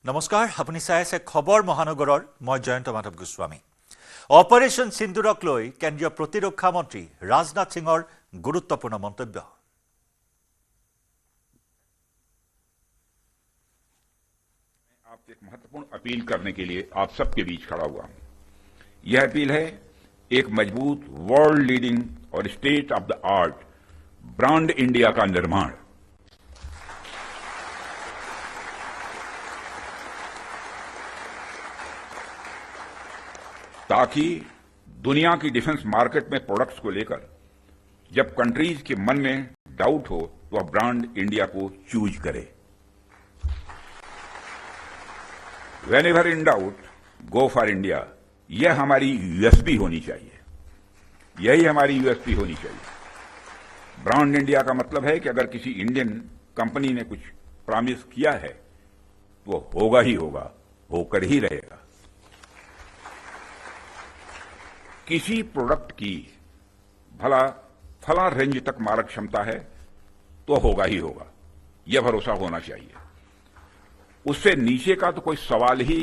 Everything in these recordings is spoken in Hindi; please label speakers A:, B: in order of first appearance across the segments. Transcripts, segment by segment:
A: নমস্কাৰ, আপুনি চাই আছে খবৰ মহানগৰৰ। মই জয়ন্ত মাধৱ গোস্বামী। অপাৰেশ্যন সিন্দুৰক লৈ কেন্দ্ৰীয় প্ৰতিৰক্ষা মন্ত্ৰী ৰাজনাথ সিঙৰ গুৰুত্বপূৰ্ণ মন্তব্য।
B: आपसे एक महत्वपूर्ण अपील करने के लिए आप सबके बीच खड़ा हुआ हूं। यह अपील है एक मजबूत वर्ल्ड लीडिंग और state of the art brand India का निर्माण। ताकि दुनिया की डिफेंस मार्केट में प्रोडक्ट्स को लेकर जब कंट्रीज के मन में डाउट हो तो वह ब्रांड इंडिया को चूज करे। Whenever in doubt, go for India। यह हमारी यूएसपी होनी चाहिए, यही हमारी यूएसपी होनी चाहिए। ब्रांड इंडिया का मतलब है कि अगर किसी इंडियन कंपनी ने कुछ प्रॉमिस किया है तो वो होगा ही होगा, होकर ही रहेगा। किसी प्रोडक्ट की भला फला रेंज तक मारक क्षमता है तो होगा ही होगा, यह भरोसा होना चाहिए। उससे नीचे का तो कोई सवाल ही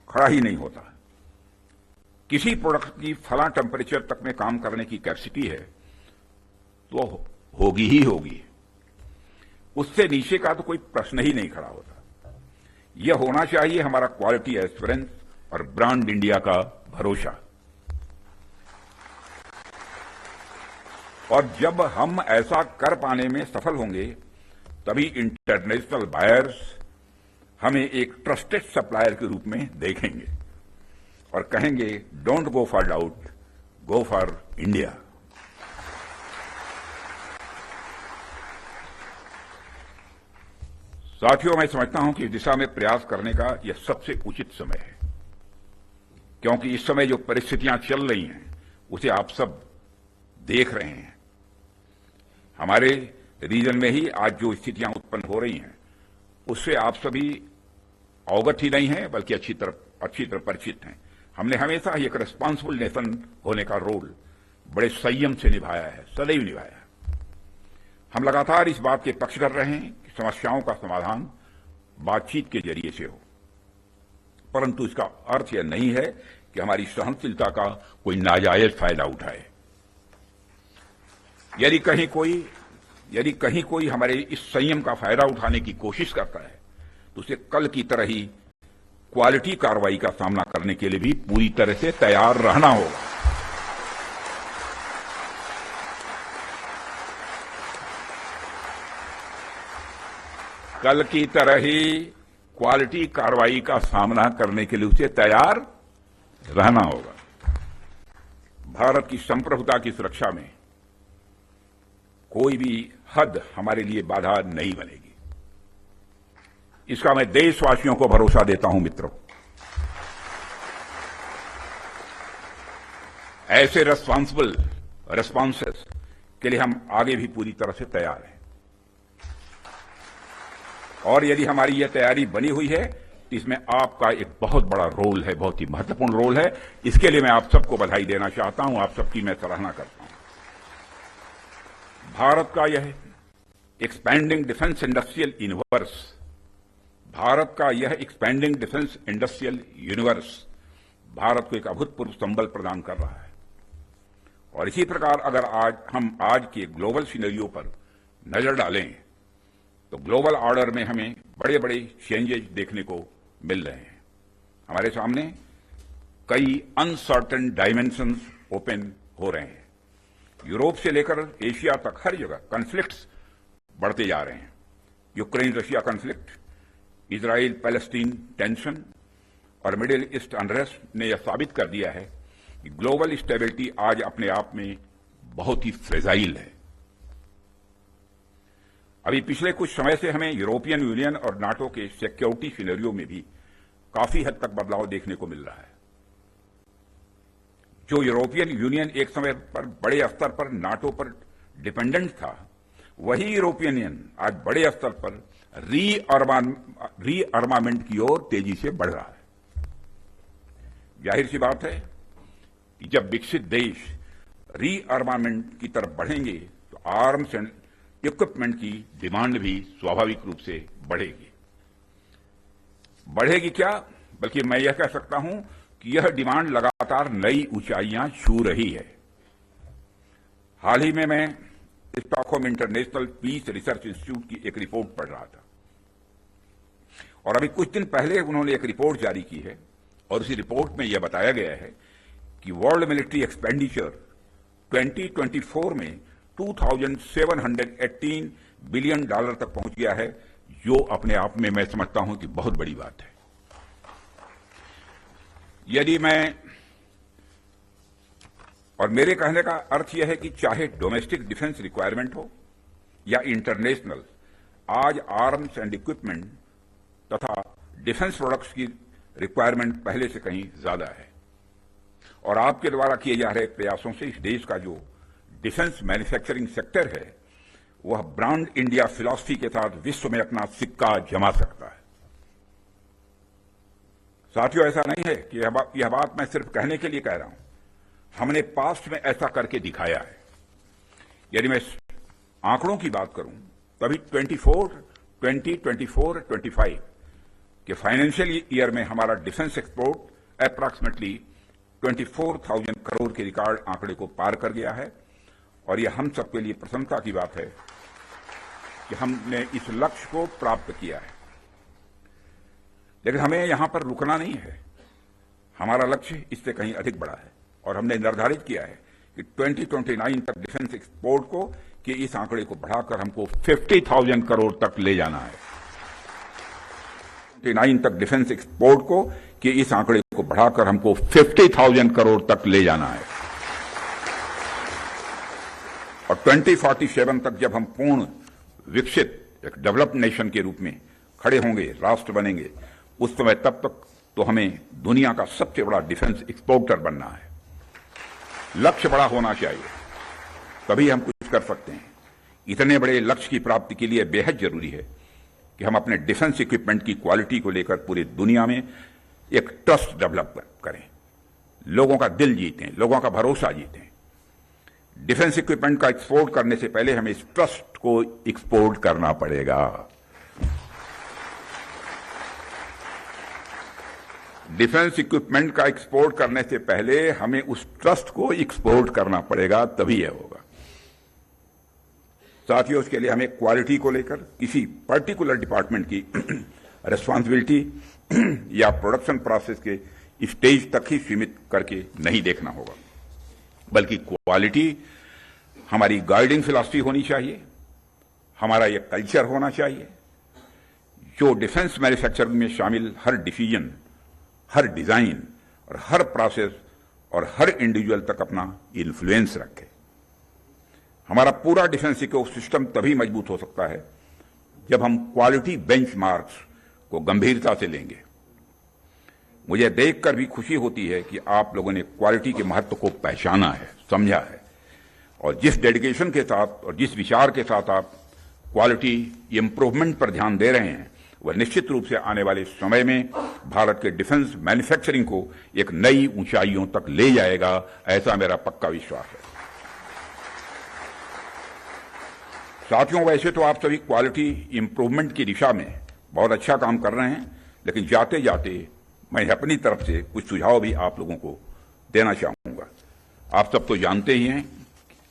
B: खड़ा ही नहीं होता। किसी प्रोडक्ट की फला टेम्परेचर तक में काम करने की कैपेसिटी है तो होगी ही होगी, उससे नीचे का तो कोई प्रश्न ही नहीं खड़ा होता। यह होना चाहिए हमारा क्वालिटी एश्योरेंस और ब्रांड इंडिया का भरोसा। और जब हम ऐसा कर पाने में सफल होंगे तभी इंटरनेशनल बायर्स हमें एक ट्रस्टेड सप्लायर के रूप में देखेंगे और कहेंगे don't go for doubt, go for India. साथियों, मैं समझता हूं कि इस दिशा में प्रयास करने का यह सबसे उचित समय है, क्योंकि इस समय जो परिस्थितियां चल रही हैं उसे आप सब देख रहे हैं। हमारे रीजन में ही आज जो स्थितियां उत्पन्न हो रही हैं उससे आप सभी अवगत ही नहीं हैं, बल्कि अच्छी तरह परिचित हैं। हमने हमेशा एक रिस्पांसिबल नेशन होने का रोल बड़े संयम से निभाया है, सदैव निभाया है। हम लगातार इस बात के पक्ष कर रहे हैं कि समस्याओं का समाधान बातचीत के जरिए से हो, परंतु इसका अर्थ यह नहीं है कि हमारी सहनशीलता का कोई नाजायज फायदा उठाए। यदि कहीं कोई हमारे इस संयम का फायदा उठाने की कोशिश करता है तो उसे कल की तरह ही क्वालिटी कार्रवाई का सामना करने के लिए भी पूरी तरह से तैयार रहना होगा। कल की तरह ही क्वालिटी कार्रवाई का सामना करने के लिए उसे तैयार रहना होगा। भारत की संप्रभुता की सुरक्षा में कोई भी हद हमारे लिए बाधा नहीं बनेगी, इसका मैं देशवासियों को भरोसा देता हूं। मित्रों, ऐसे रेस्पॉन्सिबल रेस्पॉन्सेस के लिए हम आगे भी पूरी तरह से तैयार हैं। और यदि हमारी यह तैयारी बनी हुई है तो इसमें आपका एक बहुत बड़ा रोल है, बहुत ही महत्वपूर्ण रोल है। इसके लिए मैं आप सबको बधाई देना चाहता हूं, आप सबकी मैं सराहना करता हूं। भारत का यह expanding defence industrial universe, Bharat का यह expanding defence industrial universe Bharat को एक अभूतपूर्व संबल प्रदान कर रहा है। और इसी प्रकार अगर हम आज के ग्लोबल सिनेरियो पर नजर डालें तो ग्लोबल ऑर्डर में हमें बड़े बड़े चेंजेस देखने को मिल रहे हैं। हमारे सामने कई अनसर्टेन डायमेंशंस ओपन हो रहे हैं। यूरोप से लेकर एशिया तक हर जगह कॉन्फ्लिक्ट्स बढ़ते जा रहे हैं। Ukraine Russia conflict, Israel Palestine tension और मिडिल ईस्ट अनरेस्ट ने यह साबित कर दिया है कि ग्लोबल स्टेबिलिटी आज अपने आप में बहुत ही फ्रेजाइल है। अभी पिछले कुछ समय से हमें यूरोपियन यूनियन और नाटो के सिक्योरिटी सिनेरियो में भी काफी हद तक बदलाव देखने को मिल रहा है। जो यूरोपियन यूनियन एक समय पर बड़े स्तर पर नाटो पर डिपेंडेंट था, वही यूरोपियन यूनियन आज बड़े स्तर पर रीअर्मामेंट की ओर तेजी से बढ़ रहा है। जाहिर सी बात है कि जब विकसित देश रीअर्मामेंट की तरफ बढ़ेंगे तो आर्म्स एंड इक्विपमेंट की डिमांड भी स्वाभाविक रूप से बढ़ेगी। बढ़ेगी क्या, बल्कि मैं यह कह सकता हूं कि यह डिमांड लगातार नई ऊंचाइयां छू रही है। हाल ही में मैं Stockholm international peace research institute की एक रिपोर्ट पढ़ रहा था और अभी कुछ दिन पहले उन्होंने एक रिपोर्ट जारी की है और उसी रिपोर्ट में यह बताया गया है कि वर्ल्ड मिलिट्री एक्सपेंडिचर 2024 में 2718 बिलियन डॉलर तक पहुंच गया है, जो अपने आप में मैं समझता हूं कि बहुत बड़ी बात है। यदि मैं और मेरे कहने का अर्थ यह है कि चाहे डोमेस्टिक डिफेंस रिक्वायरमेंट हो या इंटरनेशनल, आज आर्म्स एंड इक्विपमेंट तथा डिफेंस प्रोडक्ट्स की रिक्वायरमेंट पहले से कहीं ज्यादा है और आपके द्वारा किए जा रहे प्रयासों से इस देश का जो डिफेंस मैन्युफैक्चरिंग सेक्टर है वह ब्रांड इंडिया फिलॉसफी के साथ विश्व में अपना सिक्का जमा सकता है। साथियों, ऐसा नहीं है कि यह बात मैं सिर्फ कहने के लिए कह रहा हूं, हमने पास्ट में ऐसा करके दिखाया है। यदि मैं आंकड़ों की बात करूं तभी 2024-25 के फाइनेंशियल ईयर में हमारा डिफेंस एक्सपोर्ट अप्रॉक्सीमेटली 24,000 करोड़ के रिकॉर्ड आंकड़े को पार कर गया है और यह हम सबके लिए प्रसन्नता की बात है कि हमने इस लक्ष्य को प्राप्त किया है। लेकिन हमें यहां पर रुकना नहीं है, हमारा लक्ष्य इससे कहीं अधिक बड़ा है और हमने निर्धारित किया है कि 2029 तक डिफेंस एक्सपोर्ट को कि इस आंकड़े को बढ़ाकर हमको 50,000 करोड़ तक ले जाना है। 2029 तक डिफेंस एक्सपोर्ट को कि इस आंकड़े को बढ़ाकर हमको 50,000 करोड़ तक ले जाना है और 2047 तक जब हम पूर्ण विकसित एक डेवलप्ड नेशन के रूप में खड़े होंगे, राष्ट्र बनेंगे, उस समय तब तक तो हमें दुनिया का सबसे बड़ा डिफेंस एक्सपोर्टर बनना है। लक्ष्य बड़ा होना चाहिए, तभी हम कुछ कर सकते हैं। इतने बड़े लक्ष्य की प्राप्ति के लिए बेहद जरूरी है कि हम अपने डिफेंस इक्विपमेंट की क्वालिटी को लेकर पूरी दुनिया में एक ट्रस्ट डेवलप करें, लोगों का दिल जीतें, लोगों का भरोसा जीतें। डिफेंस इक्विपमेंट का एक्सपोर्ट करने से पहले हमें इस ट्रस्ट को एक्सपोर्ट करना पड़ेगा। डिफेंस इक्विपमेंट का एक्सपोर्ट करने से पहले हमें उस ट्रस्ट को एक्सपोर्ट करना पड़ेगा, तभी यह होगा। साथियों, उसके लिए हमें क्वालिटी को लेकर किसी पर्टिकुलर डिपार्टमेंट की रिस्पांसिबिलिटी या प्रोडक्शन प्रोसेस के स्टेज तक ही सीमित करके नहीं देखना होगा, बल्कि क्वालिटी हमारी गाइडिंग फिलॉसफी होनी चाहिए, हमारा यह कल्चर होना चाहिए जो डिफेंस मैन्युफैक्चरिंग में शामिल हर डिसीजन, हर डिजाइन और हर प्रोसेस और हर इंडिविजुअल तक अपना इन्फ्लुएंस रखे। हमारा पूरा डिफेंस इकोसिस्टम तभी मजबूत हो सकता है जब हम क्वालिटी बेंचमार्क्स को गंभीरता से लेंगे। मुझे देखकर भी खुशी होती है कि आप लोगों ने क्वालिटी के महत्व को पहचाना है, समझा है और जिस डेडिकेशन के साथ और जिस विचार के साथ आप क्वालिटी इंप्रूवमेंट पर ध्यान दे रहे हैं, वह निश्चित रूप से आने वाले समय में भारत के डिफेंस मैन्युफैक्चरिंग को एक नई ऊंचाइयों तक ले जाएगा, ऐसा मेरा पक्का विश्वास है। साथियों, वैसे तो आप सभी क्वालिटी इंप्रूवमेंट की दिशा में बहुत अच्छा काम कर रहे हैं, लेकिन जाते जाते मैं अपनी तरफ से कुछ सुझाव भी आप लोगों को देना चाहूंगा। आप सब तो जानते ही हैं,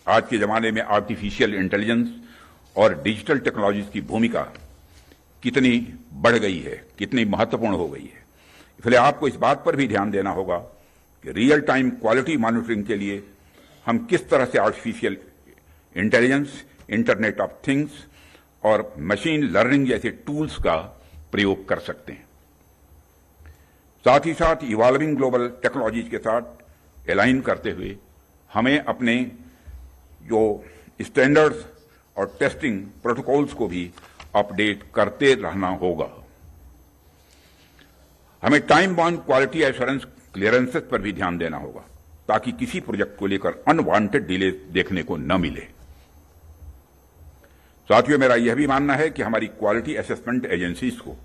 B: आज के जमाने में आर्टिफिशियल इंटेलिजेंस और डिजिटल टेक्नोलॉजीज की भूमिका कितनी बढ़ गई है, कितनी महत्वपूर्ण हो गई है। इसलिए आपको इस बात पर भी ध्यान देना होगा कि रियल टाइम क्वालिटी मॉनिटरिंग के लिए हम किस तरह से artificial intelligence, internet of things और मशीन लर्निंग जैसे टूल्स का प्रयोग कर सकते हैं। साथ ही साथ इवॉल्विंग ग्लोबल टेक्नोलॉजीज के साथ अलाइन करते हुए हमें अपने जो स्टैंडर्ड्स और टेस्टिंग प्रोटोकॉल्स को भी अपडेट करते रहना होगा। हमें time bound quality assurance clearances पर भी ध्यान देना होगा ताकि किसी प्रोजेक्ट को लेकर अनवांटेड डिले देखने को न मिले। साथियों, मेरा यह भी मानना है कि हमारी क्वालिटी असेसमेंट एजेंसीज को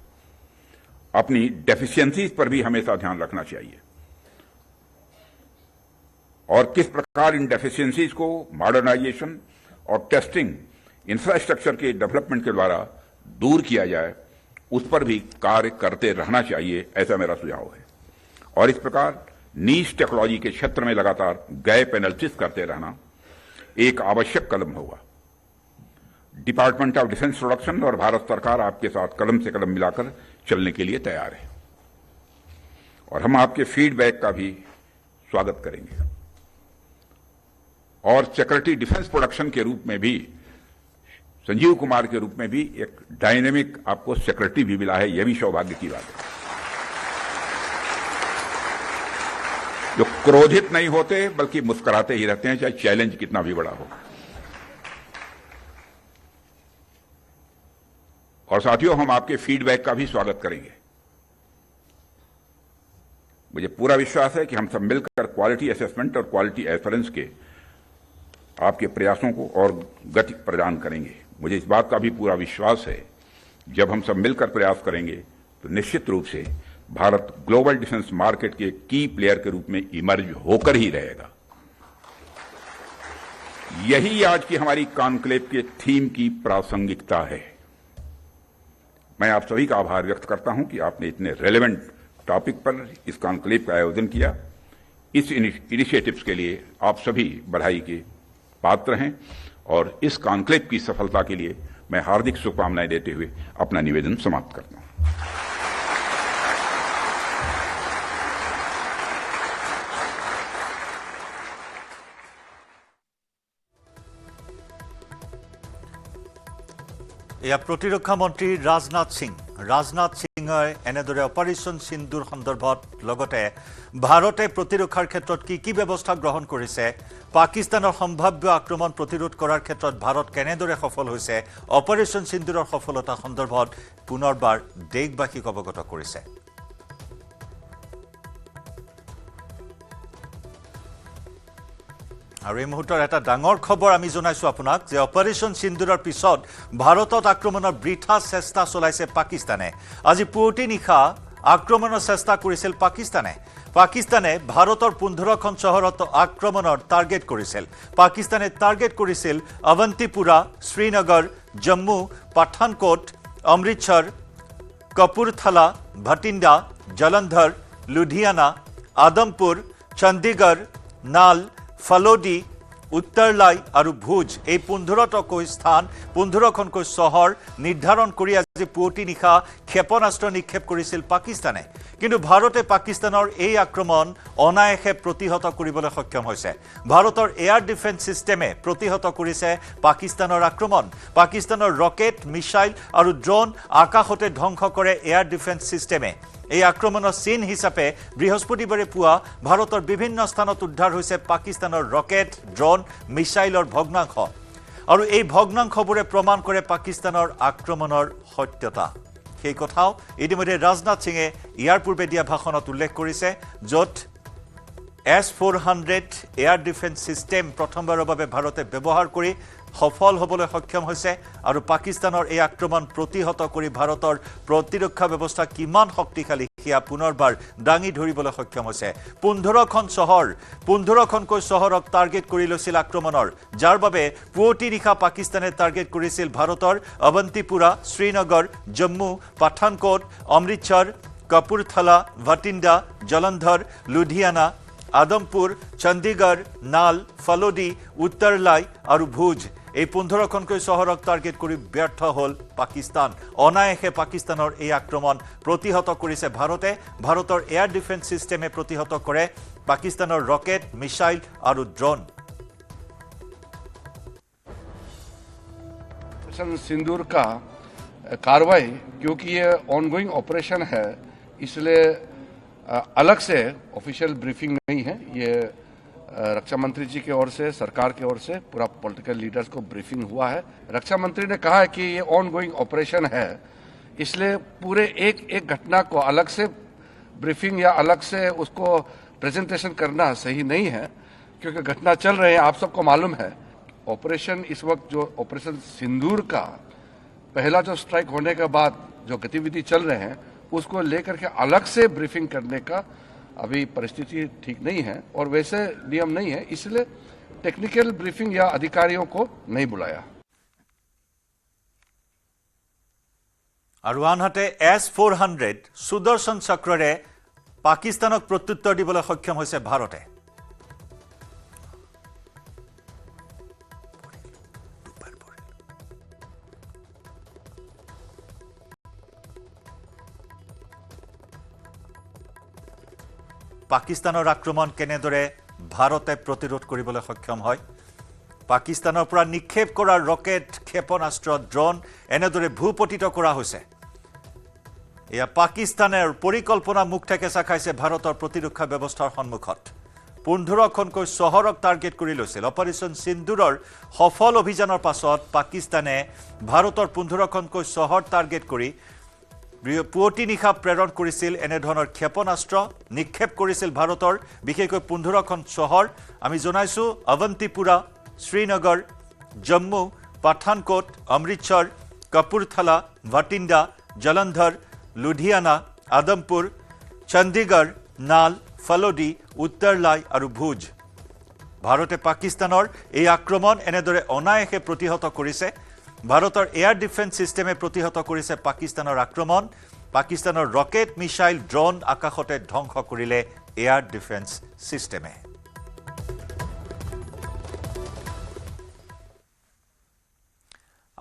B: अपनी डेफिशिएंसीज पर भी हमेशा ध्यान रखना चाहिए और किस प्रकार इन डेफिशिएंसीज को मॉडर्नाइजेशन और टेस्टिंग इंफ्रास्ट्रक्चर के डेवलपमेंट के द्वारा दूर किया जाए उस पर भी कार्य करते रहना चाहिए, ऐसा मेरा सुझाव है। और इस प्रकार नीश टेक्नोलॉजी के क्षेत्र में लगातार गैप एनालिसिस करते रहना एक आवश्यक कदम होगा। डिपार्टमेंट ऑफ डिफेंस प्रोडक्शन और भारत सरकार आपके साथ कदम से कदम मिलाकर चलने के लिए तैयार है और हम आपके फीडबैक का भी स्वागत करेंगे। और सिक्योरिटी डिफेंस प्रोडक्शन के रूप में भी संजीव कुमार के रूप में भी एक डायनेमिक आपको सिक्योरिटी भी मिला है, यह भी सौभाग्य की बात है। जो क्रोधित नहीं होते बल्कि मुस्कुराते ही रहते हैं, चाहे चैलेंज कितना भी बड़ा हो। और साथियों, हम आपके फीडबैक का भी स्वागत करेंगे। मुझे पूरा विश्वास है कि हम सब मिलकर क्वालिटी असेसमेंट और क्वालिटी एश्योरेंस के आपके प्रयासों को और गति प्रदान करेंगे। मुझे इस बात का भी पूरा विश्वास है, जब हम सब मिलकर प्रयास करेंगे तो निश्चित रूप से भारत ग्लोबल डिफेंस मार्केट के की प्लेयर के रूप में इमर्ज होकर ही रहेगा। यही आज की हमारी कॉन्क्लेव के थीम की प्रासंगिकता है। मैं आप सभी का आभार व्यक्त करता हूं कि आपने इतने रेलेवेंट टॉपिक पर इस कॉन्क्लेव का आयोजन किया। इस इनिशिएटिव्स के लिए आप सभी बधाई के पात्र हैं और इस कॉन्क्लेव की सफलता के लिए मैं हार्दिक शुभकामनाएं देते हुए अपना निवेदन समाप्त करता हूं।
A: এয়া প্ৰতিৰক্ষা মন্ত্ৰী ৰাজনাথ সিঙে এনেদৰে অপাৰেশ্যন সিন্দুৰ সন্দৰ্ভত লগতে ভাৰতে প্ৰতিৰক্ষাৰ ক্ষেত্ৰত কি ব্যৱস্থা গ্ৰহণ কৰিছে, পাকিস্তানৰ সম্ভাৱ্য আক্ৰমণ প্ৰতিৰোধ কৰাৰ ক্ষেত্ৰত ভাৰত কেনেদৰে সফল হৈছে, অপাৰেশ্যন সিন্দুৰৰ সফলতা সন্দৰ্ভত পুনৰবাৰ দেশবাসীক অৱগত কৰিছে। আৰু এই মুহূৰ্তৰ এটা ডাঙৰ খবৰ আমি জনাইছো আপোনাক যে অপাৰেশ্যন সিন্দুৰৰ পিছত ভাৰতত আক্ৰমণৰ বৃথা চেষ্টা চলাইছে পাকিস্তানে। আজি পুৱতি নিশা আক্ৰমণৰ চেষ্টা কৰিছিল পাকিস্তানে ভাৰতৰ 15খন চহৰত আক্ৰমণৰ টাৰ্গেট কৰিছিল। পাকিস্তানে টাৰ্গেট কৰিছিল অৱন্তিপুৰা, শ্ৰীনগৰ, জম্মু, পাঠানকোট, অমৃতসৰ, কপুৰথালা, ভটিণ্ডা, জলন্ধৰ, লুধিয়ানা, আদমপুৰ, চণ্ডীগড়, নাল, ফালোডি, উত্তৰলাই আৰু ভুজ এই 15টাকৈ স্থান 15খনকৈ চহৰ নিৰ্ধাৰণ কৰি আজি পুৱতি নিশা ক্ষেপণাস্ত্ৰ নিক্ষেপ কৰিছিল পাকিস্তানে। কিন্তু ভাৰতে পাকিস্তানৰ এই আক্ৰমণ অনায়াসে প্ৰতিহত কৰিবলৈ সক্ষম হৈছে। ভাৰতৰ এয়াৰ ডিফেন্স সিস্টেমে প্ৰতিহত কৰিছে পাকিস্তানৰ আক্ৰমণ। পাকিস্তানৰ ৰকেট, মিছাইল আৰু ড্ৰোন আকাশতে ধ্বংস কৰে এয়াৰ ডিফেন্স সিস্টেমে। এই আক্ৰমণৰ চিন হিচাপে বৃহস্পতিবাৰে পুৱা ভাৰতৰ বিভিন্ন স্থানত উদ্ধাৰ হৈছে পাকিস্তানৰ ৰকেট, ড্ৰোন, মিছাইলৰ ভগ্নাংশ আৰু এই ভগ্নাংশবোৰে প্ৰমাণ কৰে পাকিস্তানৰ আক্ৰমণৰ সত্যতা। সেই কথাও ইতিমধ্যে ৰাজনাথ সিঙে ইয়াৰ পূৰ্বে দিয়া ভাষণত উল্লেখ কৰিছে, য'ত S-400 এয়াৰ ডিফেন্স সিস্টেম প্ৰথমবাৰৰ বাবে ভাৰতে ব্যৱহাৰ কৰি সফল হ'বলৈ সক্ষম হৈছে আৰু পাকিস্তানৰ এই আক্ৰমণ প্ৰতিহত কৰি ভাৰতৰ প্ৰতিৰক্ষা ব্যৱস্থা কিমান শক্তিশালী সেয়া পুনৰবাৰ দাঙি ধৰিবলৈ সক্ষম হৈছে। 15খনকৈ চহৰক টাৰ্গেট কৰি লৈছিল আক্ৰমণৰ, যাৰ বাবে পুৱতি নিশা পাকিস্তানে টাৰ্গেট কৰিছিল ভাৰতৰ অৱন্তিপুৰা, শ্ৰীনগৰ, জম্মু, পাঠানকোট, অমৃতসৰ, কপুৰথালা, ভটিণ্ডা, জলন্ধৰ, লুধিয়ানা, আদমপুৰ, চণ্ডীগড়, নাল, ফালোডি, উত্তৰলাই আৰু ভুজ এই 15খনকৈ চহৰক টাৰ্গেট কৰি ব্যৰ্থ হ'ল পাকিস্তান। অনায়াসে পাকিস্তানৰ এই আক্ৰমণ প্ৰতিহত কৰিছে ভাৰতে। ভাৰতৰ এয়াৰ ডিফেন্স সিস্টেমে প্ৰতিহত কৰে পাকিস্তানৰ ৰকেট, মিছাইল আৰু ড্ৰোন।
C: ऑपरेशन सिंदूर का कार्रवाई, क्योंकि ये ऑनगोइंग ऑपरेशन है, इसलिए अलग से ऑफिशियल ब्रीफिंग नहीं है। ये रक्षा मंत्री जी की ओर से, सरकार की ओर से पूरा पॉलिटिकल लीडर्स को ब्रीफिंग हुआ है। रक्षा मंत्री ने कहा है कि ये ऑनगोइंग ऑपरेशन है, इसलिए पूरे एक घटना को अलग से ब्रीफिंग या अलग से उसको प्रेजेंटेशन करना सही नहीं है, क्योंकि घटना चल रहे हैं। आप सबको मालूम है ऑपरेशन इस वक्त जो ऑपरेशन सिंदूर का पहला जो स्ट्राइक होने के बाद जो गतिविधि चल रहे हैं, उसको लेकर के अलग से ब्रीफिंग करने का अभी परिस्थिति ठीक नहीं है और वैसे नियम नहीं है, इसलिए टेक्निकल ब्रीफिंग या अधिकारियों को नहीं बुलाया।
A: আৰু আনহাতে S-400 সুদৰ্শন চক্ৰৰে পাকিস্তানক প্ৰত্যুত্তৰ দিবলৈ সক্ষম হৈছে ভাৰতে। পাকিস্তানৰ আক্ৰমণ কেনেদৰে ভাৰতে প্ৰতিৰোধ কৰিবলৈ সক্ষম হয়। পাকিস্তানৰ পৰা নিক্ষেপ কৰা ৰকেট, ক্ষেপণাস্ত্ৰ, ড্ৰোন এনেদৰে ভূপতিত কৰা হৈছে। এয়া পাকিস্তানৰ পৰিকল্পনা মুখ ঠেকেচা খাইছে ভাৰতৰ প্ৰতিৰক্ষা ব্যৱস্থাৰ সন্মুখত। 15খনকৈ চহৰক টাৰ্গেট কৰি লৈছিল। অপাৰেশ্যন সিন্দুৰৰ সফল অভিযানৰ পাছত পাকিস্তানে ভাৰতৰ 15খনকৈ চহৰ টাৰ্গেট কৰি পুৱতি নিশা প্ৰেৰণ কৰিছিল এনেধৰণৰ ক্ষেপণাস্ত্ৰ নিক্ষেপ কৰিছিল ভাৰতৰ বিশেষকৈ 15খন চহৰ। আমি জনাইছো অৱন্তিপুৰা, শ্ৰীনগৰ, জম্মু, পাঠানকোট, অমৃতসৰ, কাপুৰথালা, ভাটিণ্ডা, জলন্ধৰ, লুধিয়ানা, আদমপুৰ, চণ্ডীগড়, নাল, ফলোডি, উত্তৰলাই আৰু ভুজ। ভাৰতে পাকিস্তানৰ এই আক্ৰমণ এনেদৰে অনায়াসে প্ৰতিহত কৰিছে। ভাৰতৰ এয়াৰ ডিফেন্স সিস্টেমে প্ৰতিহত কৰিছে পাকিস্তানৰ আক্ৰমণ। পাকিস্তানৰ ৰকেট, মিসাইল, ড্ৰোন আকাশতে ধ্বংস কৰিলে এয়াৰ ডিফেন্স সিস্টেমে।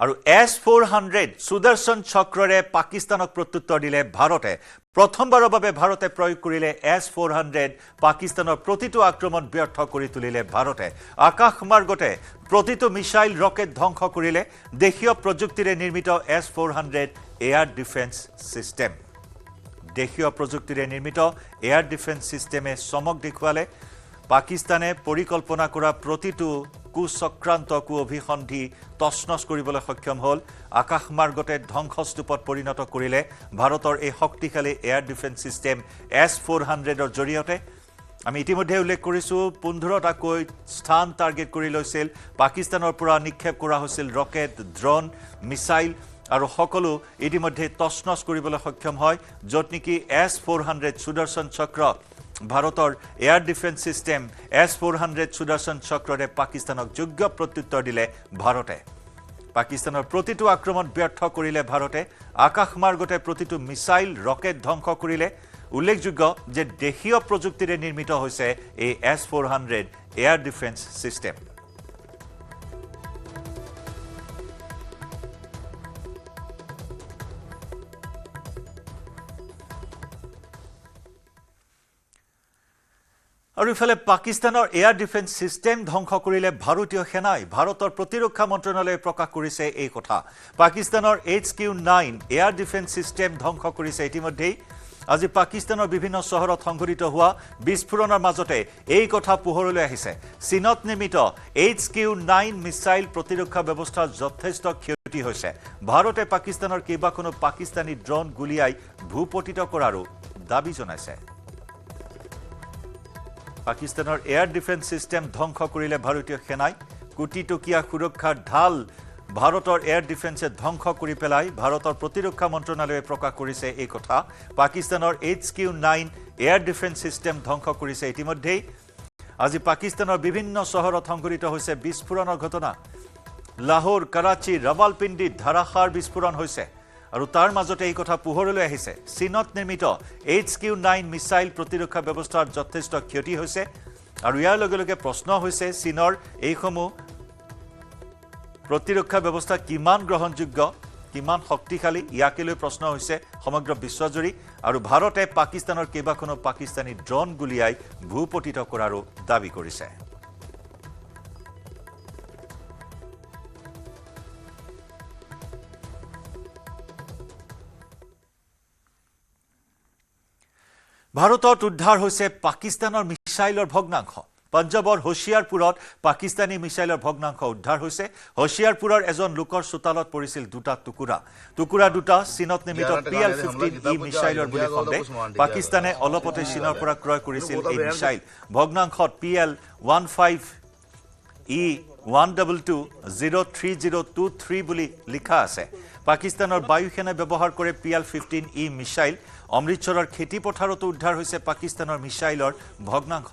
A: আৰু S-400 সুদৰ্শন চক্ৰৰে পাকিস্তানক প্ৰত্যুত্তৰ দিলে ভাৰতে। প্ৰথমবাৰৰ বাবে ভাৰতে প্ৰয়োগ কৰিলে S-400 পাকিস্তানৰ প্ৰতিটো আক্ৰমণ ব্যৰ্থ কৰি তুলিলে ভাৰতে। আকাশমাৰ্গতে প্ৰতিটো মিসাইল, ৰকেট ধ্বংস কৰিলে দেশীয় প্ৰযুক্তিৰে নিৰ্মিত S-400 এয়াৰ ডিফেন্স সিস্টেম। দেশীয় প্ৰযুক্তিৰে নিৰ্মিত এয়াৰ ডিফেন্স সিস্টেমে চমক দেখুৱালে। পাকিস্তানে পৰিকল্পনা কৰা প্ৰতিটো কুচক্ৰান্ত, অভিসন্ধি তছনছ কৰিবলৈ সক্ষম হ'ল। আকাশমাৰ্গতে ধ্বংসস্তূপত পৰিণত কৰিলে ভাৰতৰ এই শক্তিশালী এয়াৰ ডিফেন্স সিস্টেম S-400ৰ জৰিয়তে। আমি ইতিমধ্যে উল্লেখ কৰিছোঁ 15টাকৈ স্থান টাৰ্গেট কৰি লৈছিল। পাকিস্তানৰ পৰা নিক্ষেপ কৰা হৈছিল ৰকেট, ড্ৰোন, মিসাইল আৰু সকলো ইতিমধ্যে তছনছ কৰিবলৈ সক্ষম হয়। য'ত নেকি S-400 সুদৰ্শন চক্ৰ ভাৰতৰ এয়াৰ ডিফেন্স সিস্টেম S-400 সুদৰ্শন চক্ৰৰে পাকিস্তানক যোগ্য প্ৰত্যুত্তৰ দিলে ভাৰতে। পাকিস্তানৰ প্ৰতিটো আক্ৰমণ ব্যৰ্থ কৰিলে ভাৰতে। আকাশমাৰ্গতে প্ৰতিটো মিসাইল, ৰকেট ধ্বংস কৰিলে। উল্লেখযোগ্য যে দেশীয় প্ৰযুক্তিৰে নিৰ্মিত হৈছে এই S-400 এয়াৰ ডিফেন্স সিস্টেম। আৰু ইফালে পাকিস্তানৰ এয়াৰ ডিফেন্স সিস্টেম ধ্বংস কৰিলে ভাৰতীয় সেনাই। ভাৰতৰ প্ৰতিৰক্ষা মন্ত্ৰণালয়ে প্ৰকাশ কৰিছে এই কথা। পাকিস্তানৰ HQ-9 এয়াৰ ডিফেন্স সিস্টেম ধ্বংস কৰিছে ইতিমধ্যেই। আজি পাকিস্তানৰ বিভিন্ন চহৰত সংঘটিত হোৱা বিস্ফোৰণৰ মাজতে এই কথা পোহৰলৈ আহিছে। চীনত নিৰ্মিত HQ-9 মিসাইল প্ৰতিৰক্ষা ব্যৱস্থাৰ যথেষ্ট ক্ষতি হৈছে। ভাৰতে পাকিস্তানৰ কেইবাখনো পাকিস্তানী ড্ৰোন গুলিয়াই ভূপতিত কৰাৰো দাবী জনাইছে। পাকিস্তানৰ এয়াৰ ডিফেন্স সিস্টেম ধ্বংস কৰিলে ভাৰতীয় সেনাই। কোটিটকীয়া সুৰক্ষাৰ ঢাল ভাৰতৰ এয়াৰ ডিফেন্সে ধ্বংস কৰি পেলাই ভাৰতৰ প্ৰতিৰক্ষা মন্ত্ৰণালয়ে প্ৰকাশ কৰিছে এই কথা। পাকিস্তানৰ HQ-9 এয়াৰ ডিফেন্স সিস্টেম ধ্বংস কৰিছে ইতিমধ্যেই। আজি পাকিস্তানৰ বিভিন্ন চহৰত সংঘটিত হৈছে বিস্ফোৰণৰ ঘটনা। লাহোৰ, কৰাচী, ৰাৱালপিণ্ডিত ধাৰাসাৰ বিস্ফোৰণ হৈছে। আৰু তাৰ মাজতে এই কথা পোহৰলৈ আহিছে চীনত নিৰ্মিত HQ-9 মিসাইল প্ৰতিৰক্ষা ব্যৱস্থাৰ যথেষ্ট ক্ষতি হৈছে। আৰু ইয়াৰ লগে লগে প্ৰশ্ন হৈছে চীনৰ এইসমূহ প্ৰতিৰক্ষা ব্যৱস্থা কিমান গ্ৰহণযোগ্য, কিমান শক্তিশালী, ইয়াকে লৈ প্ৰশ্ন হৈছে সমগ্ৰ বিশ্বজুৰি। আৰু ভাৰতে পাকিস্তানৰ কেইবাখনো পাকিস্তানী ড্ৰোন গুলিয়াই ভূপতিত কৰাৰো দাবী কৰিছে। ভাৰতত উদ্ধাৰ হৈছে পাকিস্তানৰ মিসাইলৰ ভগ্নাংশ। পঞ্জাবৰ হোশিয়াৰপুৰত পাকিস্তানী মিসাইলৰ ভগ্নাংশ উদ্ধাৰ হৈছে। হোশিয়াৰপুৰৰ এজন লোকৰ চোতালত পৰিছিল দুটা টুকুৰা দুটা চীনত নিৰ্মিত PL-15E মিসাইলৰ বুলি সন্দেহ। পাকিস্তানে অলপতে চীনৰ পৰা ক্ৰয় কৰিছিল এই মিসাইল। ভগ্নাংশত PL-15E-122-03023 বুলি লিখা আছে। পাকিস্তানৰ বায়ুসেনাই ব্যৱহাৰ কৰে PL-15E মিসাইল। অমৃতসৰৰ খেতি পথাৰতো উদ্ধাৰ হৈছে পাকিস্তানৰ মিসাইলৰ ভগ্নাংশ।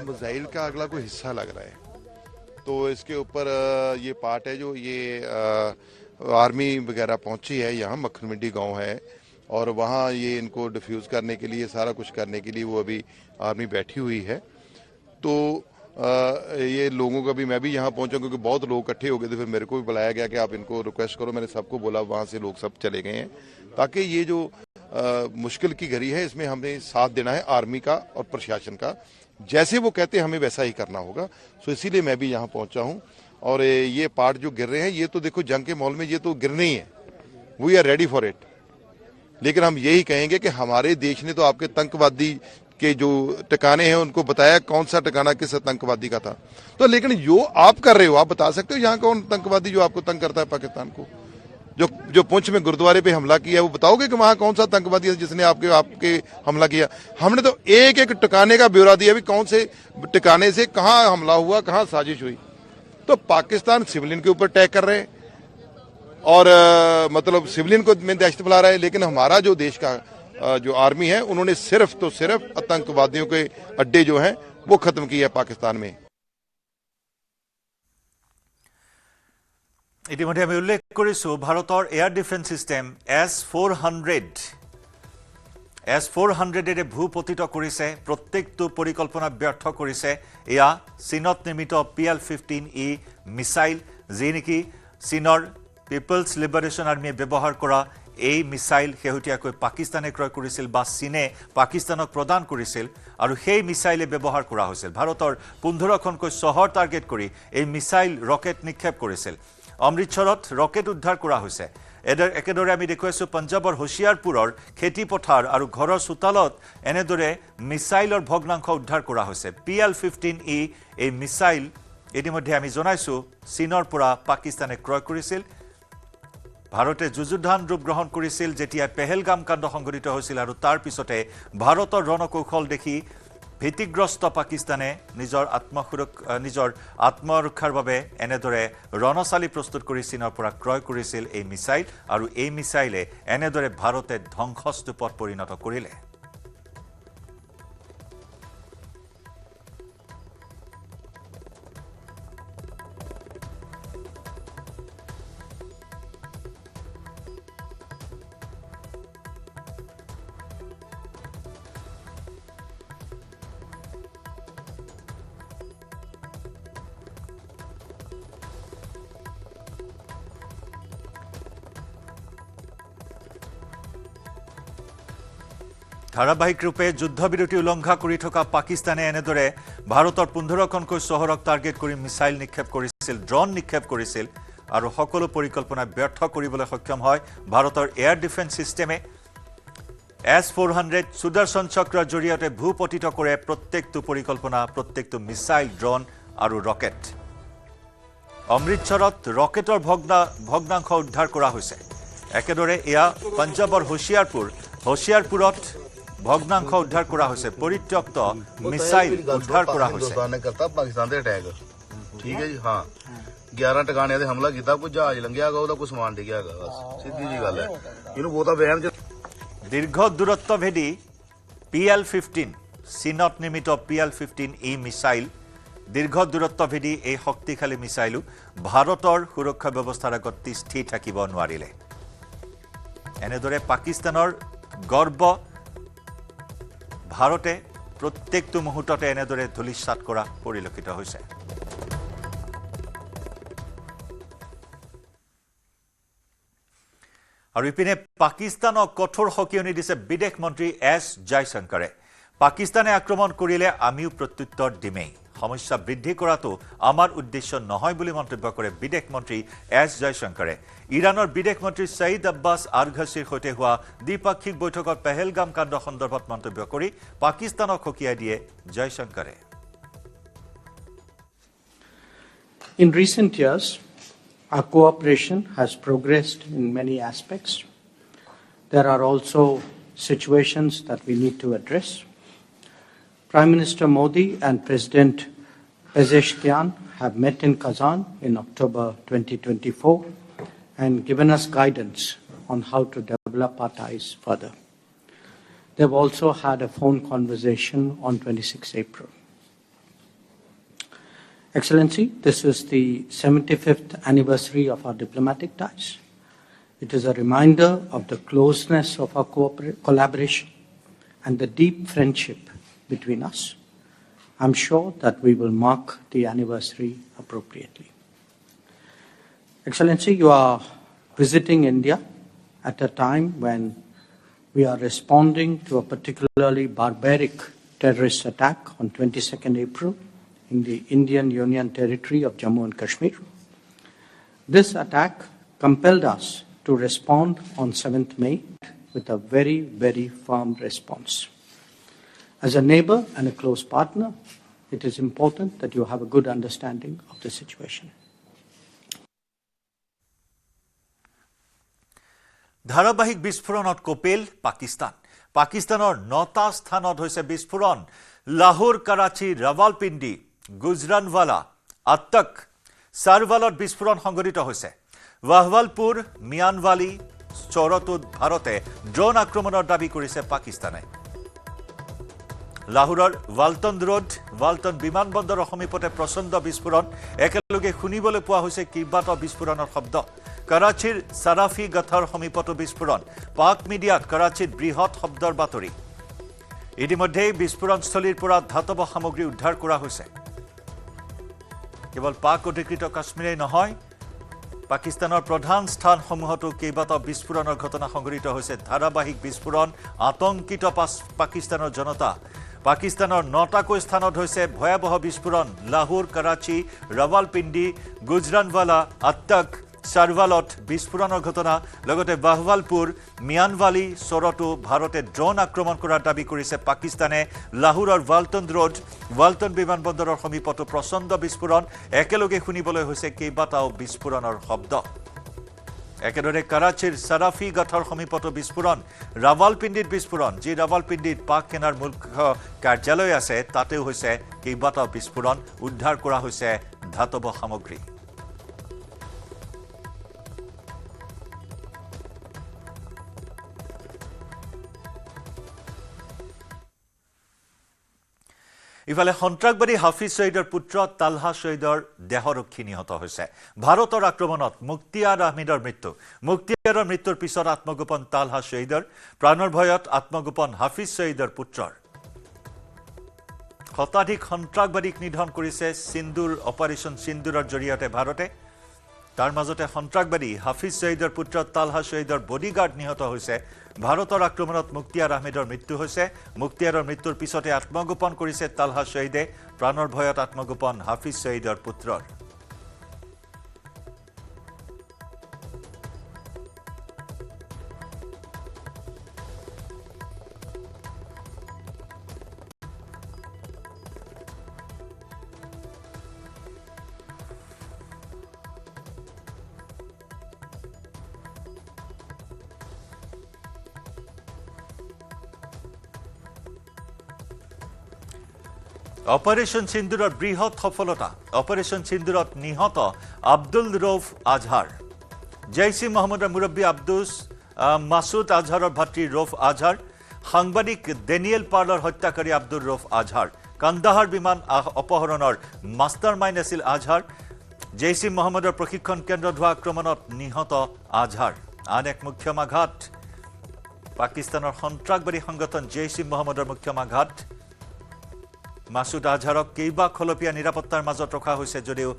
D: मिसाइल का अगला कोई हिस्सा लग रहा है, तो इसके ऊपर ये पार्ट है जो ये आर्मी वगैरह पहुंची है यहाँ मक्खन मंडी गांव है और वहाँ ये इनको डिफ्यूज़ करने के लिए सारा कुछ करने के लिए वो अभी आर्मी बैठी हुई है। तो ये लोगों का भी मैं भी यहाँ पहुंचा क्योंकि बहुत लोग इकट्ठे हो गए थे, फिर मेरे को भी बुलाया गया कि आप इनको रिक्वेस्ट करो। मैंने सबको बोला, वहाँ से लोग सब चले गए हैं ताकि ये जो मुश्किल की घड़ी है इसमें हमें साथ देना है आर्मी का और प्रशासन का, जैसे वो कहते हैं हमें वैसा ही करना होगा। सो इसीलिए मैं भी यहाँ पहुंचा हूँ और ये पार्ट जो गिर रहे हैं ये तो देखो जंग के माहौल में ये तो गिरने ही है, we are ready for it. लेकिन हम यही कहेंगे कि हमारे देश ने तो आपके आतंकवादी के जो ठिकाने हैं उनको बताया कौन सा ठिकाना किस आतंकवादी का था। तो लेकिन जो आप कर रहे हो, आप बता सकते हो यहाँ कौन आतंकवादी जो आपको तंग करता है पाकिस्तान को? जो पुंछ में गुरुद्वारे पे हमला किया वो बताओगे कि वहां कौन सा आतंकवादी है जिसने आपके हमला किया? हमने तो एक एक ठिकाने का ब्यौरा दिया भी कौन से ठिकाने से कहां हमला हुआ, कहां साजिश हुई। तो पाकिस्तान सिविलियन के ऊपर अटैक कर रहे हैं और मतलब सिविलियन को में दहशत फैला रहा है। लेकिन हमारा जो देश का जो आर्मी है उन्होंने सिर्फ तो सिर्फ आतंकवादियों के अड्डे जो हैं वो खत्म किए हैं पाकिस्तान में।
A: ইতিমধ্যে আমি উল্লেখ কৰিছো ভাৰতৰ এয়াৰ ডিফেন্স সিস্টেম S-400 ভূপতিত কৰিছে, প্ৰত্যেকটো পৰিকল্পনা ব্যৰ্থ কৰিছে। এয়া চীনত নিৰ্মিত PL-15E মিসাইল, যি নেকি চীনৰ পিপলছ লিবাৰেশ্যন আৰ্মিয়ে ব্যৱহাৰ কৰা এই মিসাইল শেহতীয়াকৈ পাকিস্তানে ক্ৰয় কৰিছিল বা চীনে পাকিস্তানক প্ৰদান কৰিছিল আৰু সেই মিসাইলে ব্যৱহাৰ কৰা হৈছিল। ভাৰতৰ 15খনকৈ চহৰ টাৰ্গেট কৰি এই মিসাইল ৰকেট নিক্ষেপ কৰিছিল। অমৃতসৰত ৰকেট উদ্ধাৰ কৰা হৈছে। একেদৰে আমি দেখুৱাইছো পঞ্জাৱৰ হোছিয়াৰপুৰৰ খেতি পথাৰ আৰু ঘৰৰ চোতালত এনেদৰে মিসাইলৰ ভগ্নাংশ উদ্ধাৰ কৰা হৈছে। PL-15E এই মিসাইল ইতিমধ্যে আমি জনাইছো চীনৰ পৰা পাকিস্তানে ক্ৰয় কৰিছিল। ভাৰতে যুযুধান ৰূপ গ্ৰহণ কৰিছিল যেতিয়া পেহেলগাম কাণ্ড সংঘটিত হৈছিল আৰু তাৰ পিছতে ভাৰতৰ ৰণকৌশল দেখি ভীতিগ্ৰস্ত পাকিস্তানে নিজৰ আত্মৰক্ষাৰ বাবে এনেদৰে ৰণচালি প্ৰস্তুত কৰি চীনৰ পৰা ক্ৰয় কৰিছিল এই মিসাইল আৰু এই মিসাইলে এনেদৰে ভাৰতে ধ্বংসস্তূপত পৰিণত কৰিলে। ধাৰাবাহিক ৰূপে যুদ্ধবিৰতি উলংঘা কৰি থকা পাকিস্তানে এনেদৰে ভাৰতৰ 15খনকৈ চহৰক টাৰ্গেট কৰি মিসাইল নিক্ষেপ কৰিছিল, ড্ৰোন নিক্ষেপ কৰিছিল আৰু সকলো পৰিকল্পনা ব্যৰ্থ কৰিবলৈ সক্ষম হয় ভাৰতৰ এয়াৰ ডিফেন্স সিস্টেমে। S-400 সুদৰ্শন চক্ৰৰ জৰিয়তে ভূপতিত কৰে প্ৰত্যেকটো পৰিকল্পনা, প্ৰত্যেকটো মিসাইল, ড্ৰোন আৰু ৰকেট। অমৃতসৰত ৰকেটৰ ভগ্নাংশ উদ্ধাৰ কৰা হৈছে। একেদৰে এয়া পঞ্জাৱৰ হোছিয়াৰপুৰত ভগ্নাংশ উদ্ধাৰ কৰা হৈছে, পৰিত্যক্ত মিসাইল উদ্ধার করা হয়েছে।
E: पाकिस्तान से अटैक ठीक है जी, हाँ 11 टिकाने से हमला किया, कोई जहाज लंघिया गया, कोई समान डिग्या गया, बस सीधी जी गल है। इन्हों बहुता वहम
A: दीर्घ दूरत्वभेदी PL-15 চীনত নিৰ্মিত PL-15E মিসাইল দীৰ্ঘ দূৰত্বভেদী এই শক্তিশালী মিসাইলো ভাৰতৰ সুৰক্ষা ব্যৱস্থাৰ আগত স্থিৰ থাকিব নোৱাৰিলে। এনেদৰে পাকিস্তানৰ গৰ্ব ভাৰতে প্ৰত্যেকটো মুহূৰ্ততে এনেদৰে ধূলিসাৎ কৰা পৰিলক্ষিত হৈছে। আৰু ইপিনে পাকিস্তানক কঠোৰ সকিয়নি দিছে বিদেশ মন্ত্ৰী S জয়শংকৰে। পাকিস্তানে আক্ৰমণ কৰিলে আমিও প্ৰত্যুত্তৰ দিমেই, সমস্যা বৃদ্ধি কৰাটো আমাৰ উদ্দেশ্য নহয় বুলি মন্তব্য কৰে বিদেশ মন্ত্ৰী S জয়শংকৰে। ইৰাণৰ বিদেশ মন্ত্ৰী সঈদ আব্বাছ আৰঘাছীৰ সৈতে হোৱা দ্বিপাক্ষিক বৈঠকত পেহেলগাম কাণ্ড সন্দৰ্ভত মন্তব্য কৰি পাকিস্তানক সকিয়াই দিয়ে জয়শংকৰে।
F: In recent years, our cooperation has progressed in many aspects. There are also situations that we need to address. Prime Minister Modi and President Pezeshkian have met in Kazan in October 2024 and given us guidance on how to develop our ties further. They've also had a phone conversation on 26 April. Excellency, this is the 75th anniversary of our diplomatic ties. It is a reminder of the closeness of our collaboration and the deep friendship between us. I'm sure that we will mark the anniversary appropriately. Excellency, you are visiting India at a time when we are responding to a particularly barbaric terrorist attack on 22nd April in the Indian Union territory of Jammu and Kashmir. This attack compelled us to respond on 7th May with a very, very firm response. As a neighbor and a close partner, it is important that you have a good understanding of the situation.
A: ধাৰাবাহিক বিস্ফোৰণত কপিল পাকিস্তান পাকিস্তানৰ 9টা স্থানত হৈছে বিস্ফোৰণ লাহোৰ কৰাচী ৰাৱালপিণ্ডি গুজৰানৱালা আটক সাৰৱালত বিস্ফোৰণ সংঘটিত হৈছে ৱাহৱালপুৰ মিয়ানৱালী চৰতত ভাৰতে ড্ৰোন আক্ৰমণৰ দাবী কৰিছে পাকিস্তানে লাহোৰৰ ৱালটন ৰোড ৱালটন বিমানবন্দৰৰ সমীপতে প্ৰচণ্ড বিস্ফোৰণ একেলগে শুনিবলৈ পোৱা হৈছে কিবাটা বিস্ফোৰণৰ শব্দ কৰাচীৰ সাৰাফি গথৰ সমীপতো বিস্ফোৰণ পাক মিডিয়াত কৰাচীত বৃহৎ শব্দৰ বাতৰি ইতিমধ্যে বিস্ফোৰণস্থলীৰ পৰা ধাতব সামগ্ৰী উদ্ধাৰ কৰা হৈছে কেৱল পাক অধিকৃত কাশ্মীৰে নহয় পাকিস্তানৰ প্ৰধান স্থানসমূহতো কেইবাটা বিস্ফোৰণৰ ঘটনা সংঘটিত হৈছে ধাৰাবাহিক বিস্ফোৰণ আতংকিত পাকিস্তানৰ জনতা পাকিস্তানৰ 9টাকৈ স্থানত হৈছে ভয়াবহ বিস্ফোৰণ লাহোৰ কৰাচী ৰাৱালপিণ্ডি গুজৰানৱালা আটক সাৰৱালত বিস্ফোৰণৰ ঘটনা লগতে বাহৱালপুৰ মিয়ানৱালী চৰতো ভাৰতে ড্ৰোন আক্ৰমণ কৰাৰ দাবী কৰিছে পাকিস্তানে লাহোৰৰ ৱালটন ৰোড ৱালটন বিমানবন্দৰৰ সমীপতো প্ৰচণ্ড বিস্ফোৰণ একেলগে শুনিবলৈ হৈছে কেইবাটাও বিস্ফোৰণৰ শব্দ একেদৰে কৰাচীৰ সাৰাফি গথৰ সমীপতো বিস্ফোৰণ ৰাৱালপিণ্ডিত বিস্ফোৰণ যি ৰাৱালপিণ্ডিত পাক সেনাৰ মুখ্য কাৰ্যালয় আছে তাতেও হৈছে কেইবাটাও বিস্ফোৰণ উদ্ধাৰ কৰা হৈছে ধাতব সামগ্ৰী ইফালে সন্ত্ৰাসবাদী হাফিজ সঈদৰ পুত্ৰ তালহা সঈদৰ দেহৰক্ষী নিহত হৈছে ভাৰতৰ আক্ৰমণত মুক্তিয়াৰ আহমেদৰ মুক্তিয়াৰৰ মৃত্যুৰ পিছত আত্মগোপন তালহা সঈদৰ প্ৰাণৰ ভয়ত আত্মগোপন হাফিজ সঈদৰ পুত্ৰৰ শতাধিক সন্ত্ৰাসবাদীক নিধন কৰিছে সিন্দুৰ অপাৰেশ্যন সিন্দুৰৰ জৰিয়তে ভাৰতে তাৰ মাজতে সন্ত্ৰাসবাদী হাফিজ সঈদৰ পুত্ৰ তালহা সঈদৰ বডিগাৰ্ড নিহত হৈছে ভাৰতৰ আক্ৰমণত মুক্তিয়াৰ আহমেদৰ মৃত্যু হৈছে মুক্তিয়াৰৰ মৃত্যুৰ পিছতে আত্মগোপন কৰিছে তালহা সঈদে প্ৰাণৰ ভয়ত আত্মগোপন হাফিজ সঈদৰ পুত্ৰৰ অপাৰেশ্যন সিন্দুৰৰ বৃহৎ সফলতা অপাৰেশ্যন সিন্দুৰত নিহত আব্দুল ৰৌফ আজহাৰ জৈশ ই মহম্মদৰ মুৰব্বী মাসুদ আজহাৰৰ ভাতৃ ৰৌফ আজহাৰ সাংবাদিক ডেনিয়েল পাৰ্লৰ হত্যাকাৰী আব্দুল ৰৌফ আজহাৰ কান্দাহাৰ বিমান অপহৰণৰ মাষ্টাৰমাইণ্ড আছিল আজহাৰ জৈশ ই মহম্মদৰ প্ৰশিক্ষণ কেন্দ্ৰত হোৱা আক্ৰমণত নিহত আজহাৰ আন এক মুখ্যম আঘাত পাকিস্তানৰ সন্ত্ৰাসবাদী সংগঠন জৈশ ই মহম্মদৰ মুখ্যম আঘাত মাসুদ আজহাৰক কেইবা খলপীয়া নিৰাপত্তাৰ মাজত ৰখা হৈছে যদিও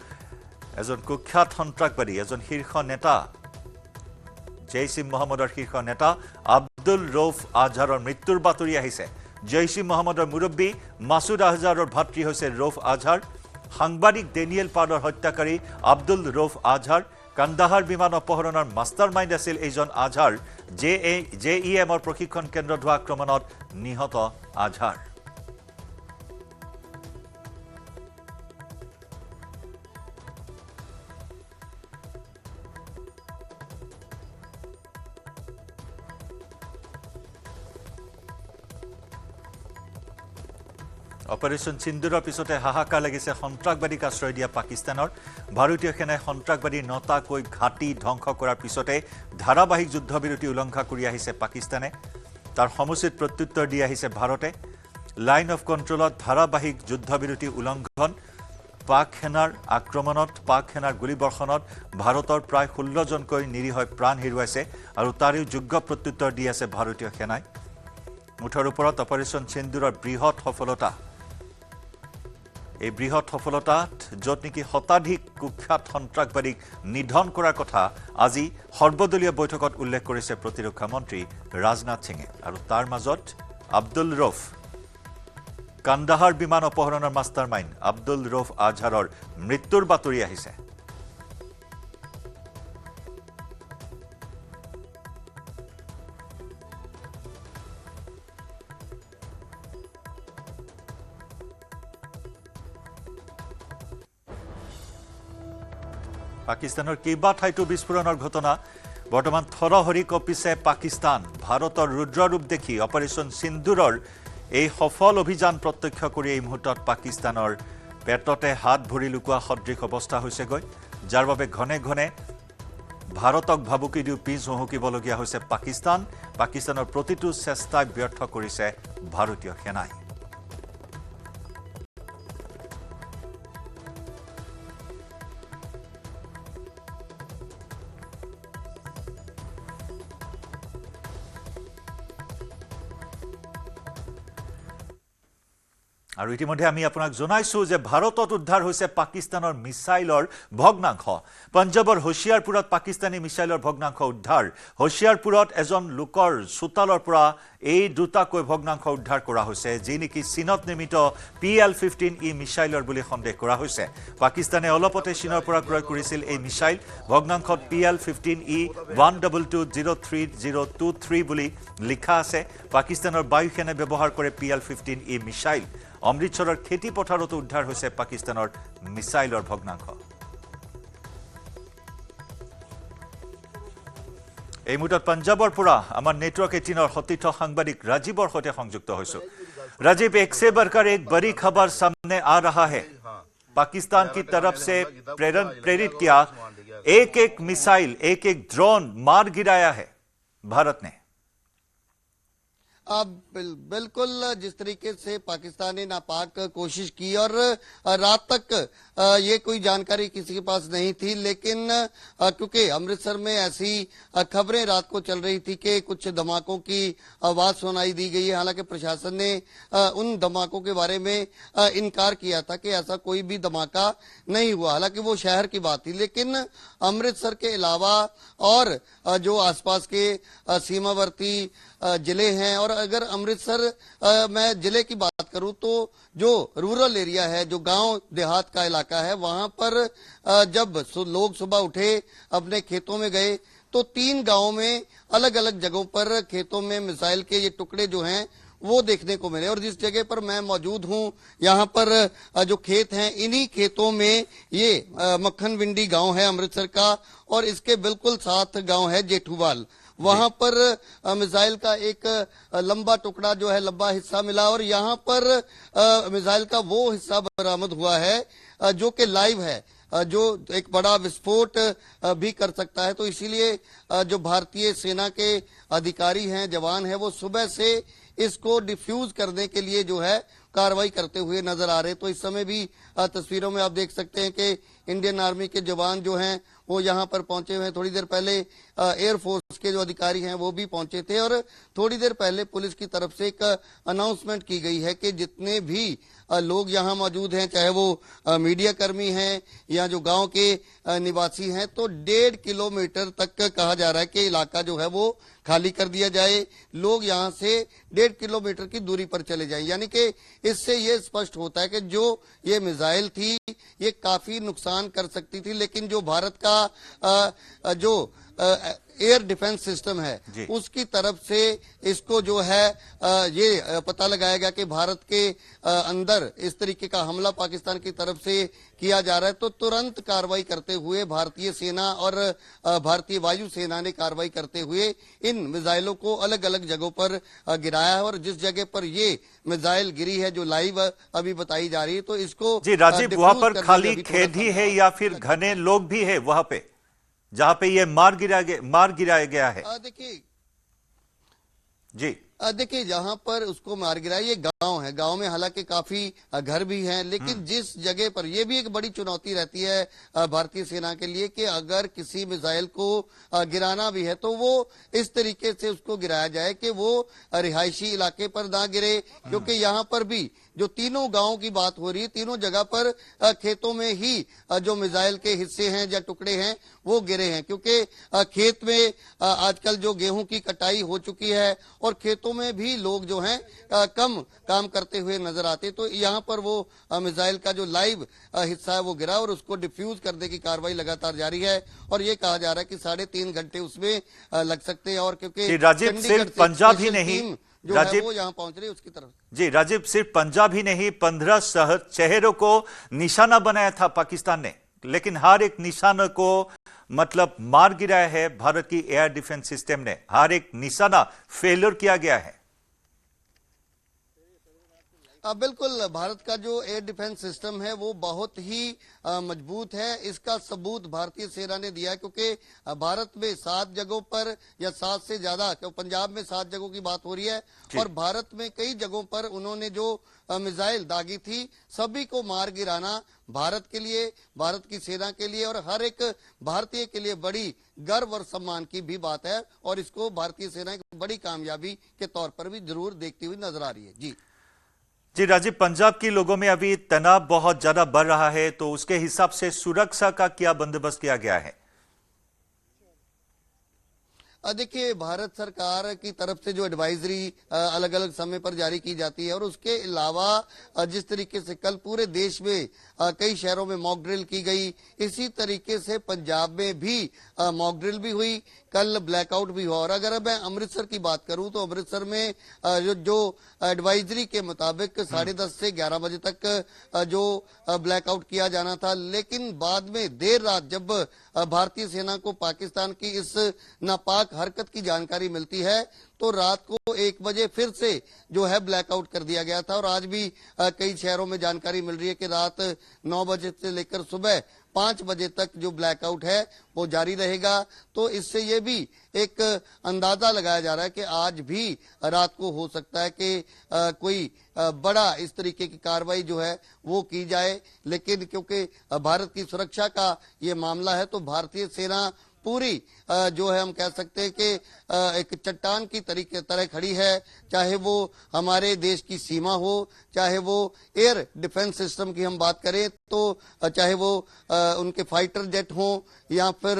A: এজন কুখ্যাত সন্ত্ৰাসবাদী এজন শীৰ্ষ নেতা জৈশ ই মহম্মদৰ শীৰ্ষ নেতা আব্দুল ৰৌফ আজহাৰৰ মৃত্যুৰ বাতৰি আহিছে জৈশ ই মহম্মদৰ মুৰব্বী মাসুদ আজহাৰৰ ভাতৃ হৈছে ৰৌফ আজহাৰ সাংবাদিক ডেনিয়েল পাৰ্লৰ হত্যাকাৰী আব্দুল ৰৌফ আজহাৰ কান্দাহাৰ বিমান অপহৰণৰ মাষ্টাৰমাইণ্ড আছিল এইজন আজহাৰ জেইএমৰ প্ৰশিক্ষণ কেন্দ্ৰত হোৱা আক্ৰমণত নিহত আজহাৰ অপাৰেশ্যন সিন্দুৰৰ পিছতে হাহাকাৰ লাগিছে সন্ত্ৰাসবাদীক আশ্ৰয় দিয়া পাকিস্তানৰ ভাৰতীয় সেনাই সন্ত্ৰাসবাদী 9টাকৈ ঘাটি ধ্বংস কৰাৰ পিছতে ধাৰাবাহিক যুদ্ধবিৰতি উলংঘা কৰি আহিছে পাকিস্তানে তাৰ সমুচিত প্ৰত্যুত্তৰ দি আহিছে ভাৰতে লাইন অফ কণ্ট্ৰলত ধাৰাবাহিক যুদ্ধবিৰতি উলংঘন পাক সেনাৰ আক্ৰমণত পাক সেনাৰ গুলীবৰ্ষণত ভাৰতৰ প্ৰায় 16 জনকৈ নিৰীহই প্ৰাণ হেৰুৱাইছে আৰু তাৰেও যোগ্য প্ৰত্যুত্তৰ দি আছে ভাৰতীয় সেনাই মুঠৰ ওপৰত অপাৰেশ্যন সিন্দুৰৰ বৃহৎ সফলতা এই বৃহৎ সফলতাত য'ত নেকি শতাধিক কুখ্যাত সন্ত্ৰাসবাদীক নিধন কৰাৰ কথা আজি সৰ্বদলীয় বৈঠকত উল্লেখ কৰিছে প্ৰতিৰক্ষা মন্ত্ৰী ৰাজনাথ সিঙে আৰু তাৰ মাজত আব্দুল ৰৌফ কান্দাহাৰ বিমান অপহৰণৰ মাষ্টাৰমাইণ্ড আব্দুল ৰৌফ আজহাৰৰ মৃত্যুৰ বাতৰি আহিছে পাকিস্তানৰ কেইবা ঠাইতো বিস্ফোৰণৰ ঘটনা বৰ্তমান থৰহৰি কঁপিছে পাকিস্তান ভাৰতৰ ৰুদ্ৰৰূপ দেখি অপাৰেশ্যন সিন্দুৰৰ এই সফল অভিযান প্ৰত্যক্ষ কৰি এই মুহূৰ্তত পাকিস্তানৰ পেটতে হাত ভৰি লুকুৱা সদৃশ অৱস্থা হৈছেগৈ যাৰ বাবে ঘনে ঘনে ভাৰতক ভাবুকি দিও পিছ হুহুকিবলগীয়া হৈছে পাকিস্তানৰ প্ৰতিটো চেষ্টা ব্যৰ্থ কৰিছে ভাৰতীয় সেনাই আৰু ইতিমধ্যে আমি আপোনাক জনাইছো যে ভাৰতত উদ্ধাৰ হৈছে পাকিস্তানৰ মিছাইলৰ ভগ্নাংশ পঞ্জাবৰ হোশিয়াৰপুৰত পাকিস্তানী মিছাইলৰ ভগ্নাংশ উদ্ধাৰ হোশিয়াৰপুৰত এজন লোকৰ চোতালৰ পৰা এই দুটাকৈ ভগ্নাংশ উদ্ধাৰ কৰা হৈছে যি নেকি চীনত নিৰ্মিত PL-15E মিছাইলৰ বুলি সন্দেহ কৰা হৈছে পাকিস্তানে অলপতে চীনৰ পৰা ক্ৰয় কৰিছিল এই মিছাইল ভগ্নাংশত PL-15E 1220323 বুলি লিখা আছে পাকিস্তানৰ বায়ুসেনাই ব্যৱহাৰ কৰে PL-15E মিছাইল অমৃতসৰৰ খেতি পথাৰতো উদ্ধাৰ হৈছে পাকিস্তানৰ মিছাইলৰ ভগ্নাংশ এই মুহূৰ্তত পঞ্জাবৰ পৰা আমাৰ নেটৱৰ্ক 18ৰ সতীৰ্থ সাংবাদিক ৰাজীৱৰ সৈতে সংযুক্ত হৈছো राजीव एक से बढ़कर एक बड़ी खबर सामने आ रहा है पाकिस्तान की तरफ से प्रेरित किया एक मिसाइल एक ड्रोन मार गिराया है भारत ने
G: बिल्कुल जिस तरीके से पाकिस्तान ने नापाक कोशिश की और रात तक ये कोई जानकारी किसी के पास नहीं थी लेकिन क्योंकि अमृतसर में ऐसी खबरें रात को चल रही थी कि कुछ धमाकों की आवाज सुनाई दी गई है हालांकि प्रशासन ने उन धमाकों के बारे में इनकार किया था कि ऐसा कोई भी धमाका नहीं हुआ हालांकि वो शहर की बात थी लेकिन अमृतसर के अलावा और जो आसपास के सीमावर्ती जिले हैं और अगर अमृतसर मैं जिले की बात करूं तो जो रूरल एरिया है जो गांव देहात का इलाका है वहां पर जब लोग सुबह उठे अपने खेतों में गए तो 3 गांवों में अलग अलग जगहों पर खेतों में मिसाइल के ये टुकड़े जो हैं वो देखने को मिले और जिस जगह पर मैं मौजूद हूं यहां पर जो खेत हैं इन्हीं खेतों में ये मक्खन विंडी गांव है अमृतसर का और इसके बिल्कुल साथ गांव है जेठूवाल वहां पर मिसाइल का एक लंबा टुकड़ा जो है लंबा हिस्सा मिला और यहां पर मिसाइल का वो हिस्सा बरामद हुआ है जो कि लाइव है जो एक बड़ा विस्फोट भी कर सकता है तो इसीलिए जो भारतीय सेना के अधिकारी हैं जवान हैं वो सुबह से इसको डिफ्यूज करने के लिए जो है कार्रवाई करते हुए नजर आ रहे तो इस समय भी तस्वीरों में आप देख सकते हैं कि इंडियन आर्मी के जवान जो हैं वो यहाँ पर पहुंचे हुए हैं थोड़ी देर पहले एयरफोर्स के जो अधिकारी हैं वो भी पहुंचे थे और थोड़ी देर पहले पुलिस की तरफ से एक अनाउंसमेंट की गई है कि जितने भी लोग यहाँ मौजूद हैं चाहे वो मीडिया कर्मी हैं या जो गांव के निवासी हैं तो 1.5 किलोमीटर तक कहा जा रहा है कि इलाका जो है वो खाली कर दिया जाए लोग यहाँ से 1.5 किलोमीटर की दूरी पर चले जाएं यानी कि इससे ये स्पष्ट होता है कि जो ये मिसाइल थी ये काफी नुकसान कर सकती थी लेकिन जो भारत का जो एयर डिफेंस सिस्टम है उसकी तरफ से इसको जो है ये पता लगाया गया कि भारत के अंदर इस तरीके का हमला पाकिस्तान की तरफ से किया जा रहा है तो तुरंत कार्रवाई करते हुए भारतीय सेना और भारतीय वायु सेना ने कार्रवाई करते हुए इन मिसाइलों को अलग अलग जगहों पर गिराया है और जिस जगह पर ये मिसाइल गिरी है जो लाइव अभी बताई जा रही है तो इसको
A: जी राजीव वहां पर खाली खेत ही है या फिर घने लोग भी है वहां पे जहां पे ये मार गिराया गया है
G: देखिए
A: जी
G: देखिए जहां पर उसको मार गिरा ये गांव है, गांव में हालांकि काफी घर भी हैं, लेकिन जिस जगह पर ये भी एक बड़ी चुनौती रहती है भारतीय सेना के लिए कि अगर किसी मिसाइल को गिराना भी है तो वो इस तरीके से उसको गिराया जाए कि वो रिहायशी इलाके पर ना गिरे, क्योंकि यहाँ पर भी जो तीनों गांवों की बात हो रही है, तीनों जगह पर खेतों में ही जो मिसाइल के हिस्से हैं या टुकड़े हैं वो गिरे हैं, क्योंकि खेत में आजकल जो गेहूं की कटाई हो चुकी है और खेतों में भी लोग जो हैं कम काम करते हुए नजर आते, तो यहाँ पर वो मिसाइल का जो लाइव हिस्सा है वो गिरा और उसको डिफ्यूज करने की कार्रवाई लगातार जारी है और ये कहा जा रहा है कि 3.5 घंटे उसमें लग सकते हैं। और क्योंकि
A: राजीव सिर्फ पंजाब ही नहीं,
G: जो है वो यहाँ पहुंच रही है उसकी तरफ।
A: जी राजीव, सिर्फ पंजाब ही नहीं 15 शहरों को निशाना बनाया था पाकिस्तान ने, लेकिन हर एक निशाना को मतलब मार गिराया है भारत की एयर डिफेंस सिस्टम ने, हर एक निशाना फेलियर किया गया है।
G: बिल्कुल, भारत का जो एयर डिफेंस सिस्टम है वो बहुत ही मजबूत है। इसका सबूत भारतीय सेना ने दिया है, क्योंकि भारत में 7 जगहों पर या 7 से ज्यादा, पंजाब में 7 जगहों की बात हो रही है और भारत में कई जगहों पर उन्होंने जो मिसाइल दागी थी सभी को मार गिराना भारत के लिए, भारत की सेना के लिए और हर एक भारतीय के लिए बड़ी गर्व और सम्मान की भी बात है और इसको भारतीय सेना एक बड़ी कामयाबी के तौर पर भी जरूर देखती हुई नजर आ रही है। जी
A: राजीव, पंजाब के लोगों में अभी तनाव बहुत ज्यादा बढ़ रहा है, तो उसके हिसाब से सुरक्षा का क्या बंदोबस्त किया गया है?
G: देखिए, भारत सरकार की तरफ से जो एडवाइजरी अलग अलग समय पर जारी की जाती है और उसके अलावा जिस तरीके से कल पूरे देश में कई शहरों में मॉक ड्रिल की गई, इसी तरीके से पंजाब में भी मॉक ड्रिल भी हुई, कल ब्लैकआउट भी हुआ। और अगर मैं अमृतसर की बात करूं तो अमृतसर में जो एडवाइजरी के मुताबिक 10:30 से 11 बजे तक जो ब्लैकआउट किया जाना था, लेकिन बाद में देर रात जब भारतीय सेना को पाकिस्तान की इस नापाक हरकत की जानकारी मिलती है तो रात को 1 बजे फिर से जो है ब्लैकआउट कर दिया गया था। और आज भी कई शहरों में जानकारी मिल रही है कि रात 9 बजे से लेकर सुबह 5 बजे तक जो ब्लैकआउट है वो जारी रहेगा। तो इससे ये भी एक अंदाजा लगाया जा रहा है कि आज भी रात को हो सकता है कि कोई बड़ा इस तरीके की कार्रवाई जो है वो की जाए, लेकिन क्योंकि भारत की सुरक्षा का ये मामला है तो भारतीय सेना पूरी जो है हम कह सकते हैं कि एक चट्टान की तरह खड़ी है, चाहे वो हमारे देश की सीमा हो, चाहे वो एयर डिफेंस सिस्टम की हम बात करें तो चाहे वो उनके फाइटर जेट हो या फिर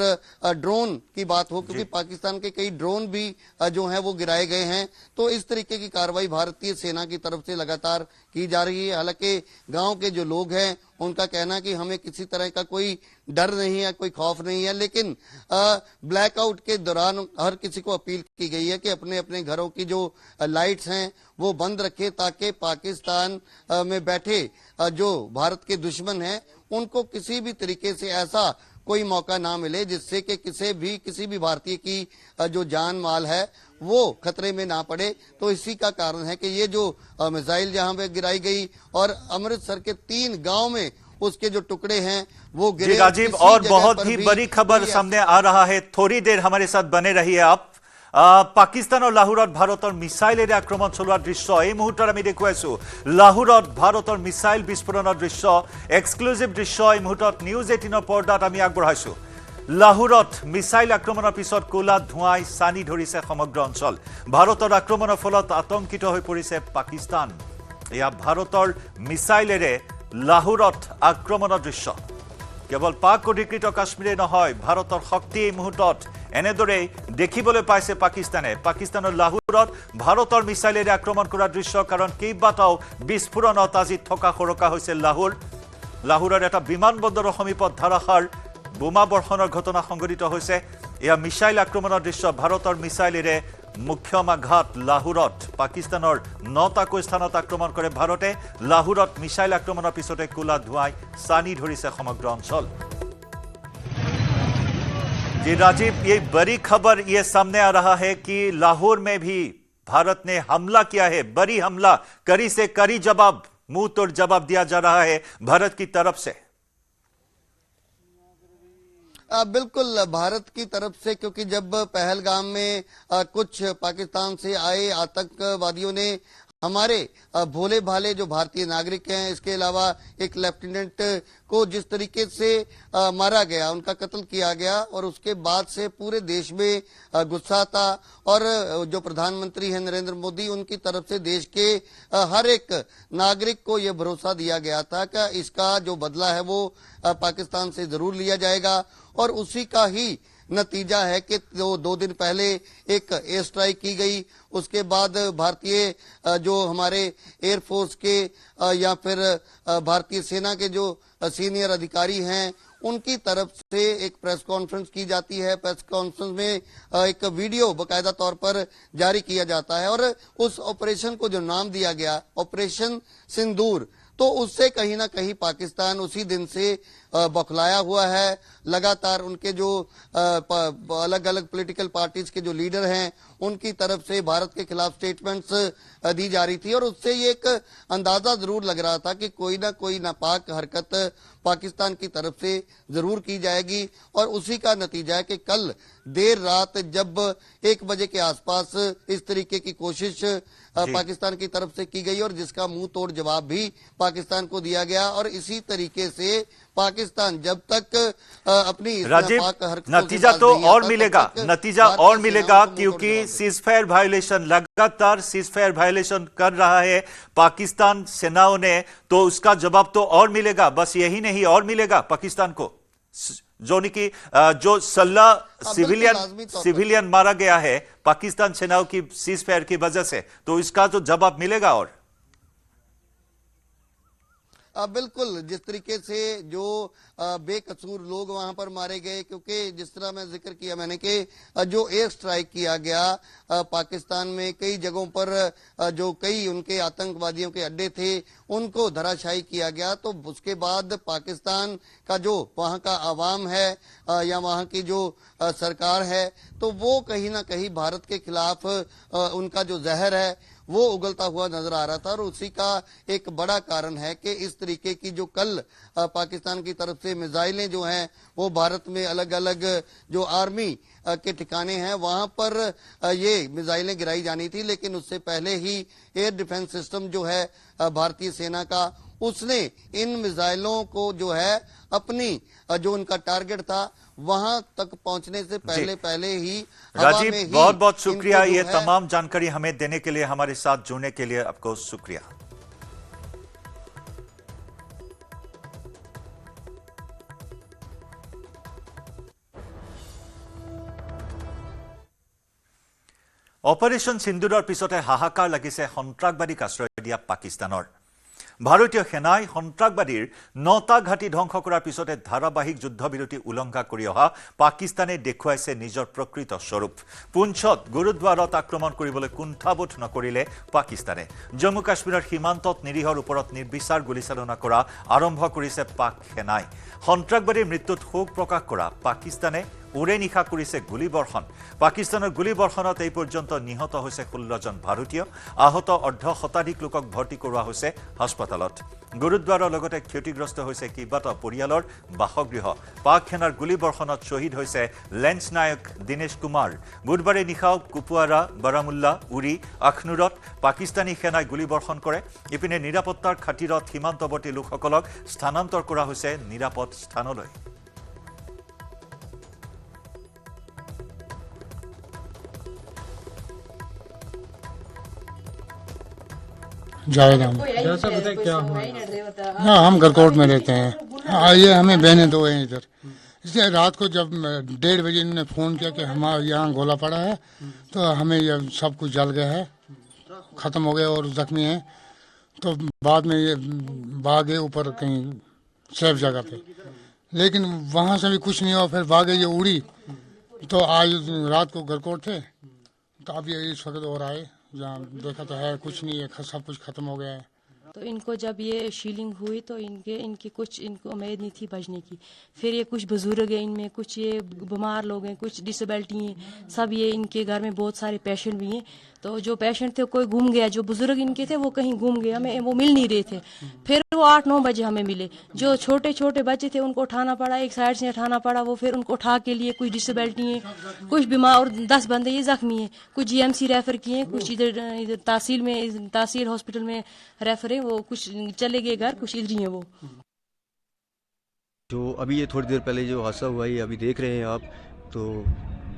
G: ड्रोन की बात हो, क्योंकि पाकिस्तान के कई ड्रोन भी जो हैं वो गिराए गए हैं। तो इस तरीके की कार्रवाई भारतीय सेना की तरफ से लगातार की जा रही है। हालांकि गांव के जो लोग हैं उनका कहना कि हमें किसी तरह का कोई डर नहीं है, कोई खौफ नहीं है, लेकिन ब्लैकआउट के दौरान हर किसी को अपील की गई है कि अपने अपने घरों की जो लाइट्स हैं वो बंद रखे, ताकि पाकिस्तान में बैठे जो भारत के दुश्मन हैं उनको किसी भी तरीके से ऐसा कोई मौका ना मिले जिससे कि किसी भी भारतीय की जो जान माल है वो खतरे में ना पड़े। तो इसी का कारण है कि ये जो मिसाइल जहां पे गिराई गई और अमृतसर के 3 गांव में उसके जो टुकड़े हैं वो गिरे।
A: राजीव, और बहुत ही बड़ी खबर सामने आ रहा है, थोड़ी देर हमारे साथ बने रहिए आप। পাকিস্তান और लाहौरत भारतर मिसाइलेरे आक्रमण चलोৱাৰ दृश्य এই মুহূৰ্তত আমি দেখুৱাইছো। লাহোৰত ভাৰতৰ মিসাইল বিস্ফোৰণৰ দৃশ্য, এক্সক্লুসিভ দৃশ্য এই মুহূৰ্তত নিউজ 18ৰ পৰ্দাত আমি আগবঢ়াইছো। লাহোৰত মিসাইল আক্ৰমণৰ পিছত কোলা ধোঁৱাই সানি ধৰিছে সমগ্ৰ অঞ্চল। ভাৰতৰ আক্ৰমণৰ ফলত আতংকিত হৈ পৰিছে পাকিস্তান। এয়া ভাৰতৰ মিসাইলেৰে লাহোৰত আক্ৰমণৰ দৃশ্য। কেৱল পাক অধিকৃত কাশ্মীৰে নহয়, ভাৰতৰ শক্তি এই মুহূৰ্তত এনেদৰেই দেখিবলৈ পাইছে পাকিস্তানে। পাকিস্তানৰ লাহোৰত ভাৰতৰ মিসাইলেৰে আক্ৰমণ কৰাৰ দৃশ্য, কাৰণ কেইবাটাও বিস্ফোৰণত আজি থকা সৰকা হৈছে লাহোৰ। লাহোৰৰ এটা বিমানবন্দৰৰ সমীপত ধাৰাসাৰ বোমা বৰ্ষণৰ ঘটনা সংঘটিত হৈছে। এয়া মিসাইল আক্ৰমণৰ দৃশ্য। ভাৰতৰ মিসাইলেৰে মুখ্যমাঘাত লাহোৰত পাকিস্তানৰ 9টাকৈ স্থানত আক্ৰমণ কৰে ভাৰতে। লাহোৰত মিসাইল আক্ৰমণৰ পিছতে কোলা ধোঁৱাই সানি ধৰিছে সমগ্ৰ অঞ্চল। जी राजीव, ये बड़ी खबर ये सामने आ रहा है कि लाहौर में भी भारत ने हमला किया है, बड़ी हमला, कड़ी से कड़ी जवाब, मुंह तोड़ जवाब दिया जा रहा है भारत की तरफ से।
G: बिल्कुल भारत की तरफ से, क्योंकि जब पहलगाम में कुछ पाकिस्तान से आए आतंकवादियों ने हमारे भोले भाले जो भारतीय नागरिक हैं, इसके अलावा एक लेफ्टिनेंट को जिस तरीके से मारा गया, उनका कत्ल किया गया, और उसके बाद से पूरे देश में गुस्सा था। और जो प्रधानमंत्री हैं नरेंद्र मोदी, उनकी तरफ से देश के हर एक नागरिक को यह भरोसा दिया गया था कि इसका जो बदला है वो पाकिस्तान से जरूर लिया जाएगा। और उसी का ही नतीजा है कि दो दिन पहले एक एयर स्ट्राइक की गई, उसके बाद भारतीय जो हमारे एयरफोर्स के या फिर भारतीय सेना के जो सीनियर अधिकारी हैं, उनकी तरफ से एक प्रेस कॉन्फ्रेंस की जाती है। प्रेस कॉन्फ्रेंस में एक वीडियो बकायदा तौर पर जारी किया जाता है, और उस ऑपरेशन को जो नाम दिया गया ऑपरेशन सिंदूर, तो उससे कहीं ना कहीं पाकिस्तान उसी दिन से बौखलाया हुआ है। लगातार उनके जो अलग अलग पॉलिटिकल पार्टीज के जो लीडर हैं, उनकी तरफ से भारत के खिलाफ स्टेटमेंट्स दी जा रही थी, और उससे ये एक अंदाजा जरूर लग रहा था कि कोई ना कोई नापाक हरकत पाकिस्तान की तरफ से जरूर की जाएगी। और उसी का नतीजा है कि कल देर रात जब 1 बजे के आसपास इस तरीके की कोशिश पाकिस्तान की तरफ से की गई, और जिसका मुंह तोड़ जवाब भी पाकिस्तान को दिया गया। और इसी तरीके से पाकिस्तान जब तक अपनी
A: राजीव, नतीजा तो और मिलेगा, नतीजा और मिलेगा, क्योंकि सीजफायर वायलेशन, लगातार सीजफायर वायलेशन कर रहा है पाकिस्तान सेनाओं ने, तो उसका जवाब तो और मिलेगा। बस यही नहीं, और मिलेगा पाकिस्तान को, जो कि जो 16 सिविलियन मारा गया है पाकिस्तान सेनाओं की सीजफायर की वजह से, तो इसका जो जवाब मिलेगा। और
G: बिल्कुल, जिस तरीके से जो बेकसूर लोग वहां पर मारे गए, क्योंकि जिस तरह मैं जिक्र किया मैंने कि जो एयर स्ट्राइक किया गया पाकिस्तान में कई जगहों पर, जो कई उनके आतंकवादियों के अड्डे थे, उनको धराशायी किया गया। तो उसके बाद पाकिस्तान का जो वहां का आवाम है या वहां की जो सरकार है, तो वो कहीं ना कहीं भारत के खिलाफ उनका जो जहर है वो उगलता हुआ नजर आ रहा था। और उसी का एक बड़ा कारण है कि इस तरीके की जो कल पाकिस्तान की तरफ से मिसाइलें जो हैं वो भारत में अलग अलग जो आर्मी के ठिकाने हैं वहां पर ये मिसाइलें गिराई जानी थी, लेकिन उससे पहले ही एयर डिफेंस सिस्टम जो है भारतीय सेना का, उसने इन मिसाइलों को जो है अपनी जो उनका टारगेट था वहां तक पहुंचने से पहले ही
A: राजीव, बहुत बहुत शुक्रिया ये तमाम जानकारी हमें देने के लिए, हमारे साथ जुड़ने के लिए आपको शुक्रिया। অপাৰেশ্যন সিন্দুৰৰ পিছতে হাহাকাৰ লাগিছে সন্ত্ৰাসবাদীক আশ্ৰয় দিয়া পাকিস্তানৰ। ভাৰতীয় সেনাই সন্ত্ৰাসবাদীৰ 9টা ঘাটি ধ্বংস কৰাৰ পিছতে ধাৰাবাহিক যুদ্ধবিৰতি উলংঘা কৰি অহা পাকিস্তানে দেখুৱাইছে নিজৰ প্ৰকৃত স্বৰূপ। পুঞ্চত গুৰুদ্বাৰত আক্ৰমণ কৰিবলৈ কুণ্ঠাবোধ নকৰিলে পাকিস্তানে। জম্মু কাশ্মীৰৰ সীমান্তত নিৰীহৰ ওপৰত নিৰ্বিচাৰ গুলীচালনা কৰা আৰম্ভ কৰিছে পাক সেনাই। সন্ত্ৰাসবাদীৰ মৃত্যুত শোক প্ৰকাশ কৰা পাকিস্তানে উৰে নিশা কৰিছে গুলীবৰ্ষণ। পাকিস্তানৰ গুলীবৰ্ষণত এই পৰ্যন্ত নিহত হৈছে 16 জন ভাৰতীয়, আহত অৰ্ধ শতাধিক লোকক ভৰ্তি কৰোৱা হৈছে হাস্পতালত। গুৰুদ্বাৰৰ লগতে ক্ষতিগ্ৰস্ত হৈছে কেইবাটাও পৰিয়ালৰ বাসগৃহ। পাক সেনাৰ গুলীবৰ্ষণত শ্বহীদ হৈছে লেন্স নায়ক দিনেশ কুমাৰ। বুধবাৰে নিশাও কুপৱাৰা, বাৰামুল্লা, উৰি, আখনুৰত পাকিস্তানী সেনাই গুলীবৰ্ষণ কৰে। ইপিনে নিৰাপত্তাৰ খাতিৰত সীমান্তৱৰ্তী লোকসকলক স্থানান্তৰ কৰা হৈছে নিৰাপদ স্থানলৈ।
H: जावेद अहमद। क्या हुआ? हाँ, हम गरकोट में रहते हैं। आइए, हमें बहनें दो हैं इधर। इसलिए रात को जब 1:30 बजे इन्होंने फ़ोन किया कि हमारे यहाँ गोला पड़ा है, तो हमें ये सब कुछ जल गया है, ख़त्म हो गया और ज़ख्मी हैं। तो बाद में ये भागे ऊपर कहीं सेफ जगह पे, लेकिन वहाँ से भी कुछ नहीं हुआ। फिर भागे ये उड़ी, तो आज रात को गरकोट थे, तो अब ये इस वक्त और आए, जहाँ देखा तो है कुछ नहीं है, सब कुछ खत्म हो गया है।
I: तो इनको जब ये शीलिंग हुई तो इनकी कुछ इनको उम्मीद नहीं थी बचने की। फिर ये कुछ बुजुर्ग हैं, इनमें कुछ ये बीमार लोग हैं, कुछ डिसेबिलिटी हैं, सब ये इनके घर में बहुत सारे पेशेंट भी हैं। तो जो पेशेंट थे कोई गुम गया, जो बुजुर्ग इनके थे वो कहीं गुम गए, हमें वो मिल नहीं रहे थे। फिर वो 8-9 बजे हमें मिले। जो छोटे छोटे बच्चे थे उनको उठाना पड़ा, एक साइड से उठाना पड़ा, वो फिर उनको उठा के लिए कुछ डिसेबिलिटी है, कुछ बीमार, और 10 बंदे ये जख्मी हैं, कुछ जीएमसी रेफर किए, कुछ इधर तहसील हॉस्पिटल में रेफर है, वो कुछ चले गए घर, कुछ इधर ही है। वो
J: जो अभी ये थोड़ी देर पहले जो हादसा हुआ है, ये अभी देख रहे हैं आप, तो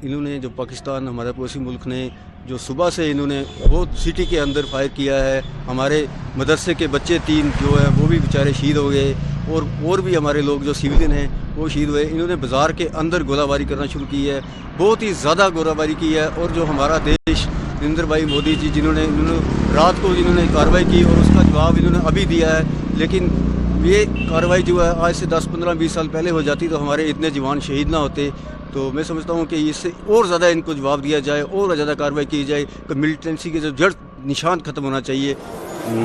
J: इन्होंने जो पाकिस्तान, हमारा पड़ोसी मुल्क ने जो सुबह से इन्होंने बहुत सिटी के अंदर फायर किया है। हमारे मदरसे के बच्चे 3 जो है वो भी बेचारे शहीद हो गए, और भी हमारे लोग जो सिविलियन हैं वो शहीद हुए। इन्होंने बाज़ार के अंदर गोलाबारी करना शुरू की है, बहुत ही ज़्यादा गोलाबारी की है। और जो हमारा देश नरेंद्र भाई मोदी जी जिन्होंने रात को इन्होंने कार्रवाई की और उसका जवाब इन्होंने अभी दिया है। लेकिन ये कार्रवाई जो है आज से 10, 15, 20 साल पहले हो जाती तो हमारे इतने जवान शहीद ना होते। तो मैं समझता हूँ कि इससे और ज़्यादा इनको जवाब दिया जाए और ज़्यादा कार्रवाई की जाए कि मिलिटेंसी के जो जड़ निशान ख़त्म होना चाहिए।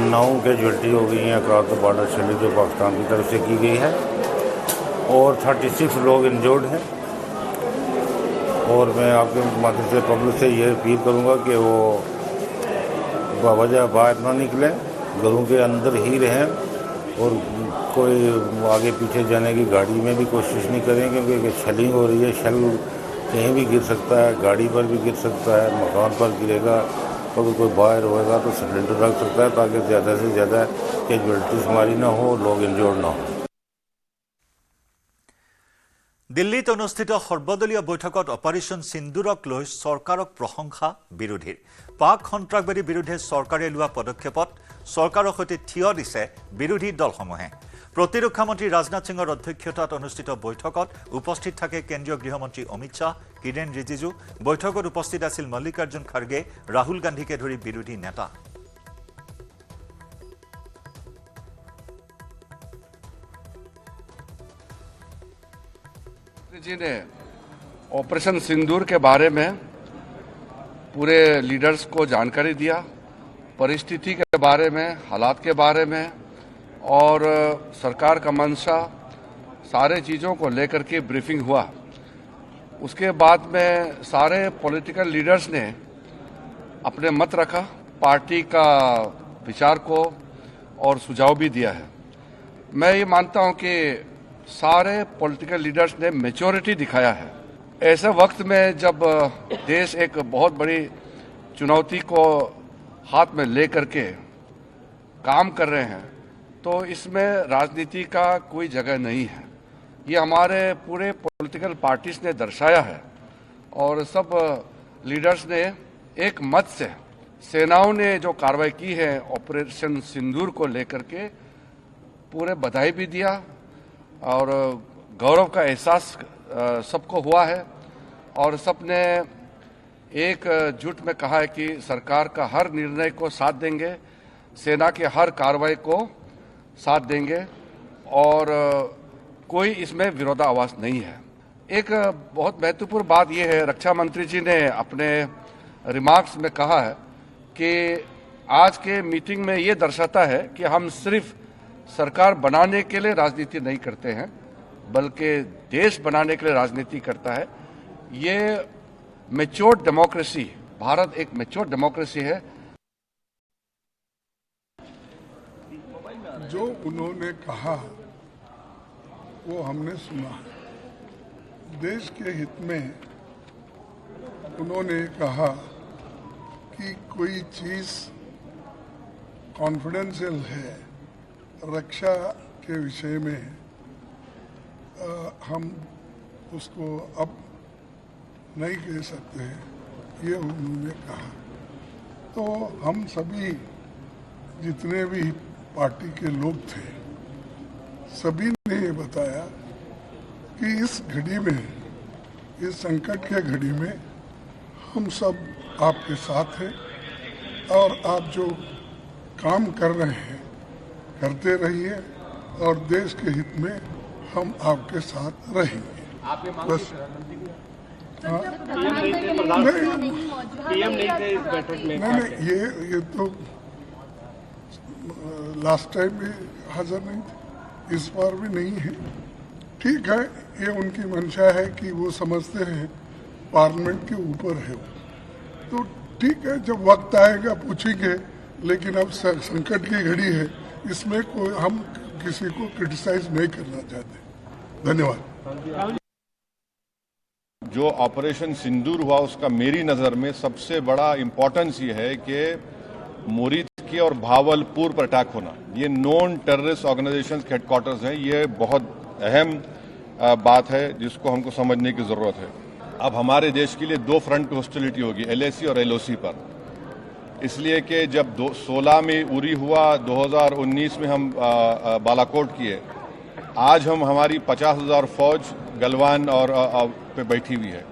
K: 9 कैजुअल्टी हो गई हैं अक्रॉस द बॉर्डर शेलिंग जो पाकिस्तान की तरफ से की गई है, और 36 लोग इंजर्ड हैं। और मैं आपके माध्यम से पब्लिक से ये अपील करूँगा कि वो बावजह बाहर ना निकलें, घरों के अंदर ही रहें, और कोई आगे पीछे जाने की गाड़ी में भी कोशिश नहीं करें, क्योंकि शेलिंग हो रही है। शेल कहीं भी गिर सकता है, गाड़ी पर भी गिर सकता है, मकान पर गिरेगा, अगर कोई बाहर होएगा तो सिलेंडर रख सकता है, ताकि ज़्यादा से ज़्यादा कैजुअल्टीज हमारी ना हो, लोग इंजर्ड ना हो।
A: দিল্লীত অনুষ্ঠিত সৰ্বদলীয় বৈঠকত অপাৰেশ্যন সিন্দুৰক লৈ চৰকাৰক প্ৰশংসা বিৰোধীৰ। পাক সন্ত্ৰাসবাদীৰ বিৰুদ্ধে চৰকাৰে লোৱা পদক্ষেপত চৰকাৰৰ সৈতে থিয় দিছে বিৰোধী দলসমূহে। প্ৰতিৰক্ষা মন্ত্ৰী ৰাজনাথ সিঙৰ অধ্যক্ষতাত অনুষ্ঠিত বৈঠকত উপস্থিত থাকে কেন্দ্ৰীয় গৃহমন্ত্ৰী অমিত শ্বাহ, কিৰেণ ৰিজিজু। বৈঠকত উপস্থিত আছিল মল্লিকাৰ্জুন খাৰ্গে, ৰাহুল গান্ধীকে ধৰি বিৰোধী নেতা।
C: जी ने ऑपरेशन सिंदूर के बारे में पूरे लीडर्स को जानकारी दिया, परिस्थिति के बारे में, हालात के बारे में, और सरकार का मंशा, सारे चीज़ों को लेकर के ब्रीफिंग हुआ। उसके बाद में सारे पॉलिटिकल लीडर्स ने अपने मत रखा, पार्टी का विचार को और सुझाव भी दिया है। मैं ये मानता हूं कि सारे पॉलिटिकल लीडर्स ने मैच्योरिटी दिखाया है। ऐसे वक्त में जब देश एक बहुत बड़ी चुनौती को हाथ में लेकर के काम कर रहे हैं, तो इसमें राजनीति का कोई जगह नहीं है। ये हमारे पूरे पॉलिटिकल पार्टीज ने दर्शाया है, और सब लीडर्स ने एक मत से, सेनाओं ने जो कार्रवाई की है ऑपरेशन सिंदूर को लेकर के, पूरे बधाई भी दिया और गौरव का एहसास सबको हुआ है। और सबने एक जुट में कहा है कि सरकार का हर निर्णय को साथ देंगे, सेना के हर कार्रवाई को साथ देंगे, और कोई इसमें विरोधाभास नहीं है। एक बहुत महत्वपूर्ण बात यह है, रक्षा मंत्री जी ने अपने रिमार्क्स में कहा है कि आज के मीटिंग में ये दर्शाता है कि हम सिर्फ सरकार बनाने के लिए राजनीति नहीं करते हैं, बल्कि देश बनाने के लिए राजनीति करता है। ये मैच्योर्ड डेमोक्रेसी, भारत एक मैच्योर्ड डेमोक्रेसी है।
L: जो उन्होंने कहा वो हमने सुना। देश के हित में उन्होंने कहा कि कोई चीज कॉन्फिडेंशियल है, रक्षा के विषय में हम उसको अब नहीं कह सकते हैं, ये उन्होंने कहा। तो हम सभी जितने भी पार्टी के लोग थे, सभी ने ये बताया कि इस घड़ी में, इस संकट के घड़ी में हम सब आपके साथ हैं, और आप जो काम कर रहे हैं करते रहिए, और देश के हित में हम आपके साथ रहेंगे। बस नहीं, ये तो लास्ट टाइम भी हाजिर नहीं थे, इस बार भी नहीं है। ठीक है, ये उनकी मंशा है कि वो समझते हैं पार्लियामेंट के ऊपर है, तो ठीक है, जब वक्त आएगा पूछेंगे, लेकिन अब संकट की घड़ी है, इसमें कोई हम किसी को क्रिटिसाइज नहीं करना चाहते। धन्यवाद।
M: जो ऑपरेशन सिंदूर हुआ उसका मेरी नज़र में सबसे बड़ा इम्पोर्टेंस ये है कि मुरीद के और भावलपुर पर अटैक होना, ये नॉन टेररिस्ट ऑर्गेनाइजेशन के हेडक्वार्टर्स हैं। ये बहुत अहम बात है जिसको हमको समझने की ज़रूरत है। अब हमारे देश के लिए दो फ्रंट पे हॉस्टिलिटी होगी, LAC और LOC पर, इसलिए कि जब 16 में उरी हुआ, 2019 में हम बालाकोट किए, आज हम हमारी 50,000 फौज गलवान और पे बैठी हुई है।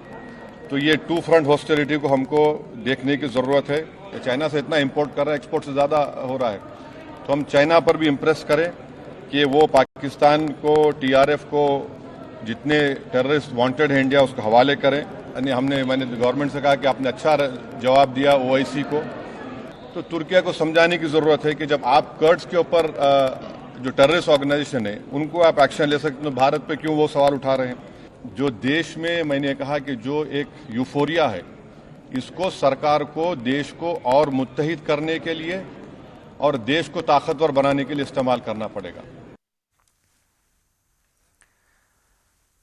M: तो ये टू फ्रंट हॉस्टिलिटी को हमको देखने की ज़रूरत है। चाइना से इतना इंपोर्ट कर रहा है, एक्सपोर्ट से ज़्यादा हो रहा है, तो हम चाइना पर भी इम्प्रेस करें कि वो पाकिस्तान को, TRF को, जितने टेररिस्ट वांटेड हैं इंडिया, उसको हवाले करें। मैंने गवर्नमेंट से कहा कि आपने अच्छा जवाब दिया OIC को, तो तुर्किया को समझाने की ज़रूरत है कि जब आप कर्ड्स के ऊपर जो टेररिस्ट ऑर्गेनाइजेशन है उनको आप एक्शन ले सकते, तो भारत पे क्यों वो सवाल उठा रहे हैं। जो देश में मैंने कहा कि जो एक यूफोरिया है, इसको सरकार को देश को और मुत्तहिद करने के लिए और देश को ताकतवर बनाने के लिए इस्तेमाल करना पड़ेगा।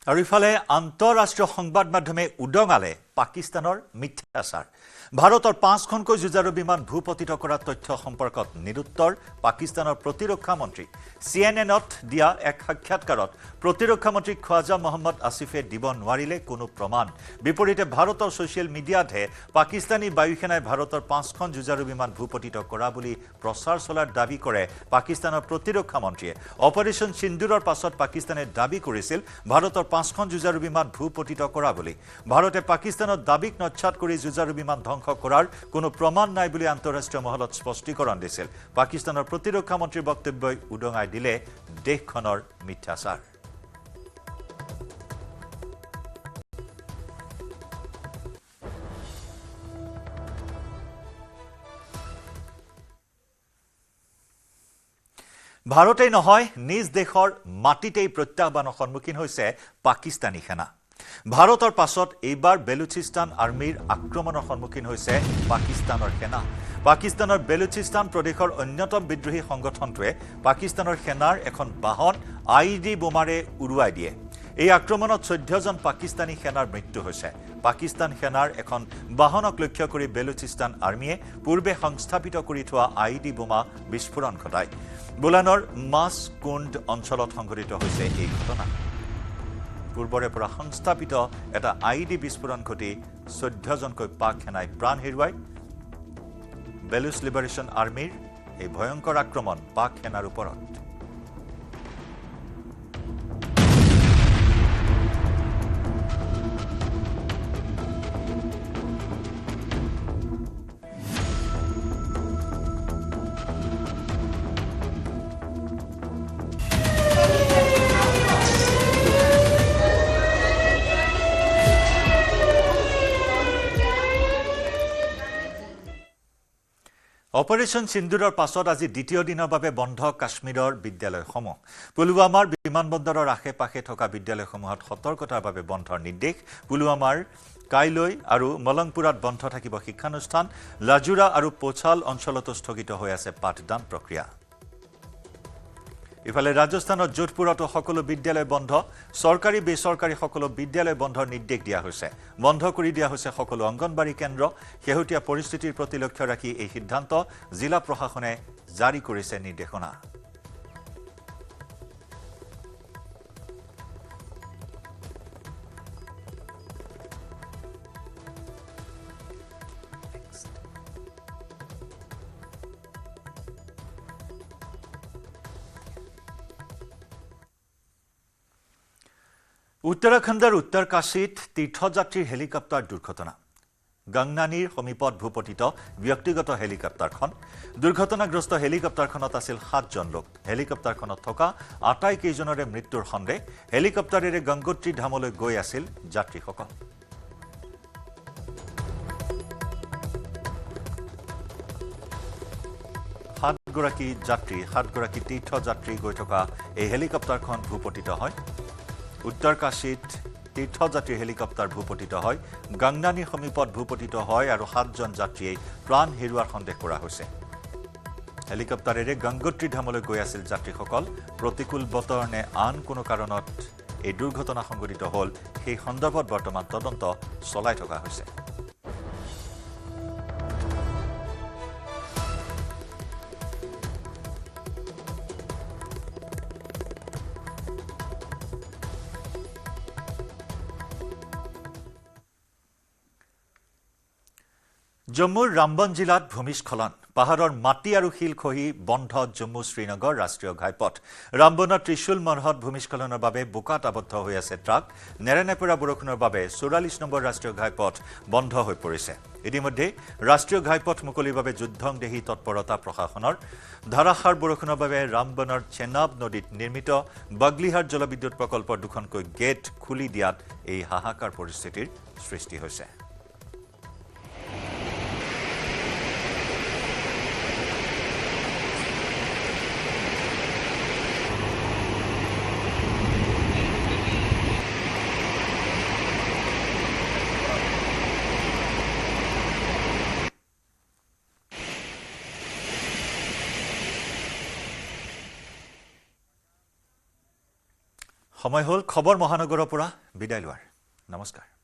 A: और इफाले आंतरराष्ट्रीय संबाद माध्यमे उदंगाले पाकिस्ताনৰ मिथ्যাচাৰ। ভাৰতৰ 5খনকৈ যুঁজাৰু বিমান ভূপতিত কৰা তথ্য সম্পৰ্কত নিৰুত্তৰ পাকিস্তানৰ প্ৰতিৰক্ষা মন্ত্ৰী। CNN-ত দিয়া এক সাক্ষাৎকাৰত প্ৰতিৰক্ষা মন্ত্ৰী খ্বাজা মহম্মদ আসিফে দিব নোৱাৰিলে কোনো প্ৰমাণ। বিপৰীতে ভাৰতৰ ছ'চিয়েল মিডিয়াতহে পাকিস্তানী বায়ুসেনাই ভাৰতৰ 5খন যুঁজাৰু বিমান ভূপতিত কৰা বুলি প্ৰচাৰ চলাৰ দাবী কৰে পাকিস্তানৰ প্ৰতিৰক্ষা মন্ত্ৰীয়ে। অপাৰেশ্যন সিন্দুৰৰ পাছত পাকিস্তানে দাবী কৰিছিল ভাৰতৰ 5খন যুঁজাৰু বিমান ভূপতিত কৰা বুলি। ভাৰতে পাকিস্তানৰ দাবীক নচ্ছাত কৰি যুঁজাৰু বিমান ধ্বংস কৰাৰ কোনো প্ৰমাণ নাই বুলি আন্তঃৰাষ্ট্ৰীয় মহলত স্পষ্টীকৰণ দিছিল। পাকিস্তানৰ প্ৰতিৰক্ষা মন্ত্ৰীৰ বক্তব্যই উদঙাই দিলে দেশখনৰ মিথ্যাচাৰ। ভাৰতেই নহয়, নিজ দেশৰ মাটিতেই প্ৰত্যাহ্বানৰ সন্মুখীন হৈছে পাকিস্তানী সেনা। ভাৰতৰ পাছত এইবাৰ বেলুচিস্তান আৰ্মিৰ আক্ৰমণৰ সন্মুখীন হৈছে পাকিস্তানৰ সেনা। পাকিস্তানৰ বেলুচিস্তান প্ৰদেশৰ অন্যতম বিদ্ৰোহী সংগঠনটোৱে পাকিস্তানৰ সেনাৰ এখন বাহন IED বোমাৰে উৰুৱাই দিয়ে। এই আক্ৰমণত 14জন পাকিস্তানী সেনাৰ মৃত্যু হৈছে। পাকিস্তান সেনাৰ এখন বাহনক লক্ষ্য কৰি বেলুচিস্তান আৰ্মিয়ে পূৰ্বে সংস্থাপিত কৰি থোৱা IED বোমা বিস্ফোৰণ ঘটায়। বুলানৰ মাছ কুণ্ড অঞ্চলত সংঘটিত হৈছে এই ঘটনা। পূৰ্বৰে পৰা সংস্থাপিত এটা IED বিস্ফোৰণ ঘটি 14জনকৈ পাক সেনাই প্ৰাণ হেৰুৱায়। বেলুচ লিবাৰেশ্যন আৰ্মিৰ এই ভয়ংকৰ আক্ৰমণ পাক সেনাৰ ওপৰত। অপাৰেশ্যন সিন্দুৰৰ পাছত আজি দ্বিতীয় দিনৰ বাবে বন্ধ কাশ্মীৰৰ বিদ্যালয়সমূহ। পুলৱামাৰ বিমানবন্দৰৰ আশে পাশে থকা বিদ্যালয়সমূহত সতৰ্কতাৰ বাবে বন্ধৰ নিৰ্দেশ। পুলৱামাৰ কাইলৈ আৰু মলংপুৰত বন্ধ থাকিব শিক্ষানুষ্ঠান। লাজুৰা আৰু পোচাল অঞ্চলতো স্থগিত হৈ আছে পাঠদান প্ৰক্ৰিয়া। ইফালে ৰাজস্থানৰ যোধপুৰতো সকলো বিদ্যালয় বন্ধ। চৰকাৰী বেচৰকাৰী সকলো বিদ্যালয় বন্ধৰ নিৰ্দেশ দিয়া হৈছে। বন্ধ কৰি দিয়া হৈছে সকলো অংগনবাড়ী কেন্দ্ৰ। শেহতীয়া পৰিস্থিতিৰ প্ৰতি লক্ষ্য ৰাখি এই সিদ্ধান্ত জিলা প্ৰশাসনে জাৰি কৰিছে নিৰ্দেশনা। উত্তৰাখণ্ডৰ উত্তৰ কাশীত তীৰ্থযাত্ৰীৰ হেলিকপ্টাৰ দুৰ্ঘটনা। গংনানীৰ সমীপত ভূপতিত ব্যক্তিগত হেলিকপ্টাৰখন। দুৰ্ঘটনাগ্ৰস্ত হেলিকপ্টাৰখনত আছিল 7জন লোক। হেলিকপ্টাৰখনত থকা আটাইকেইজনৰে মৃত্যুৰ সন্দেহ। হেলিকপ্টাৰেৰে গংগোত্ৰী ধামলৈ গৈ আছিল যাত্ৰীসকল। 7গৰাকী তীৰ্থযাত্ৰী গৈ থকা এই হেলিকপ্টাৰখন ভূপতিত হয়। উত্তৰ কাশীত তীৰ্থযাত্ৰী হেলিকপ্টাৰ ভূপতিত হয়। গাংনানীৰ সমীপত ভূপতিত হয় আৰু 7জন যাত্ৰীয়ে প্ৰাণ হেৰুৱাৰ সন্দেহ কৰা হৈছে। হেলিকপ্টাৰেৰে গংগোত্ৰী ধামলৈ গৈ আছিল যাত্ৰীসকল। প্ৰতিকূল বতৰ নে আন কোনো কাৰণত এই দুৰ্ঘটনা সংঘটিত হ'ল সেই সন্দৰ্ভত বৰ্তমান তদন্ত চলাই থকা হৈছে। জম্মুৰ ৰামবন জিলাত ভূমিস্খলন। পাহাৰৰ মাটি আৰু শিল খহি বন্ধ জম্মু শ্ৰীনগৰ ৰাষ্ট্ৰীয় ঘাইপথ। ৰামবনৰ ত্ৰিশুল মৰহত ভূমিস্খলনৰ বাবে বোকাত আবদ্ধ হৈ আছে ট্ৰাক। নেৰানেপেৰা বৰষুণৰ বাবে 44 নম্বৰ ৰাষ্ট্ৰীয় ঘাইপথ বন্ধ হৈ পৰিছে। ইতিমধ্যে ৰাষ্ট্ৰীয় ঘাইপথ মুকলিৰ বাবে যুদ্ধংদেহী তৎপৰতা প্ৰশাসনৰ। ধাৰাসাৰ বৰষুণৰ বাবে ৰামবনৰ চেনাব নদীত নিৰ্মিত বাগলিহাট জলবিদ্যুৎ প্ৰকল্পৰ দুখনকৈ গেট খুলি দিয়াত এই হাহাকাৰ পৰিস্থিতিৰ সৃষ্টি হৈছে। সময় হ'ল খবৰ মহানগৰৰ পৰা বিদায় লোৱাৰ। নমস্কাৰ।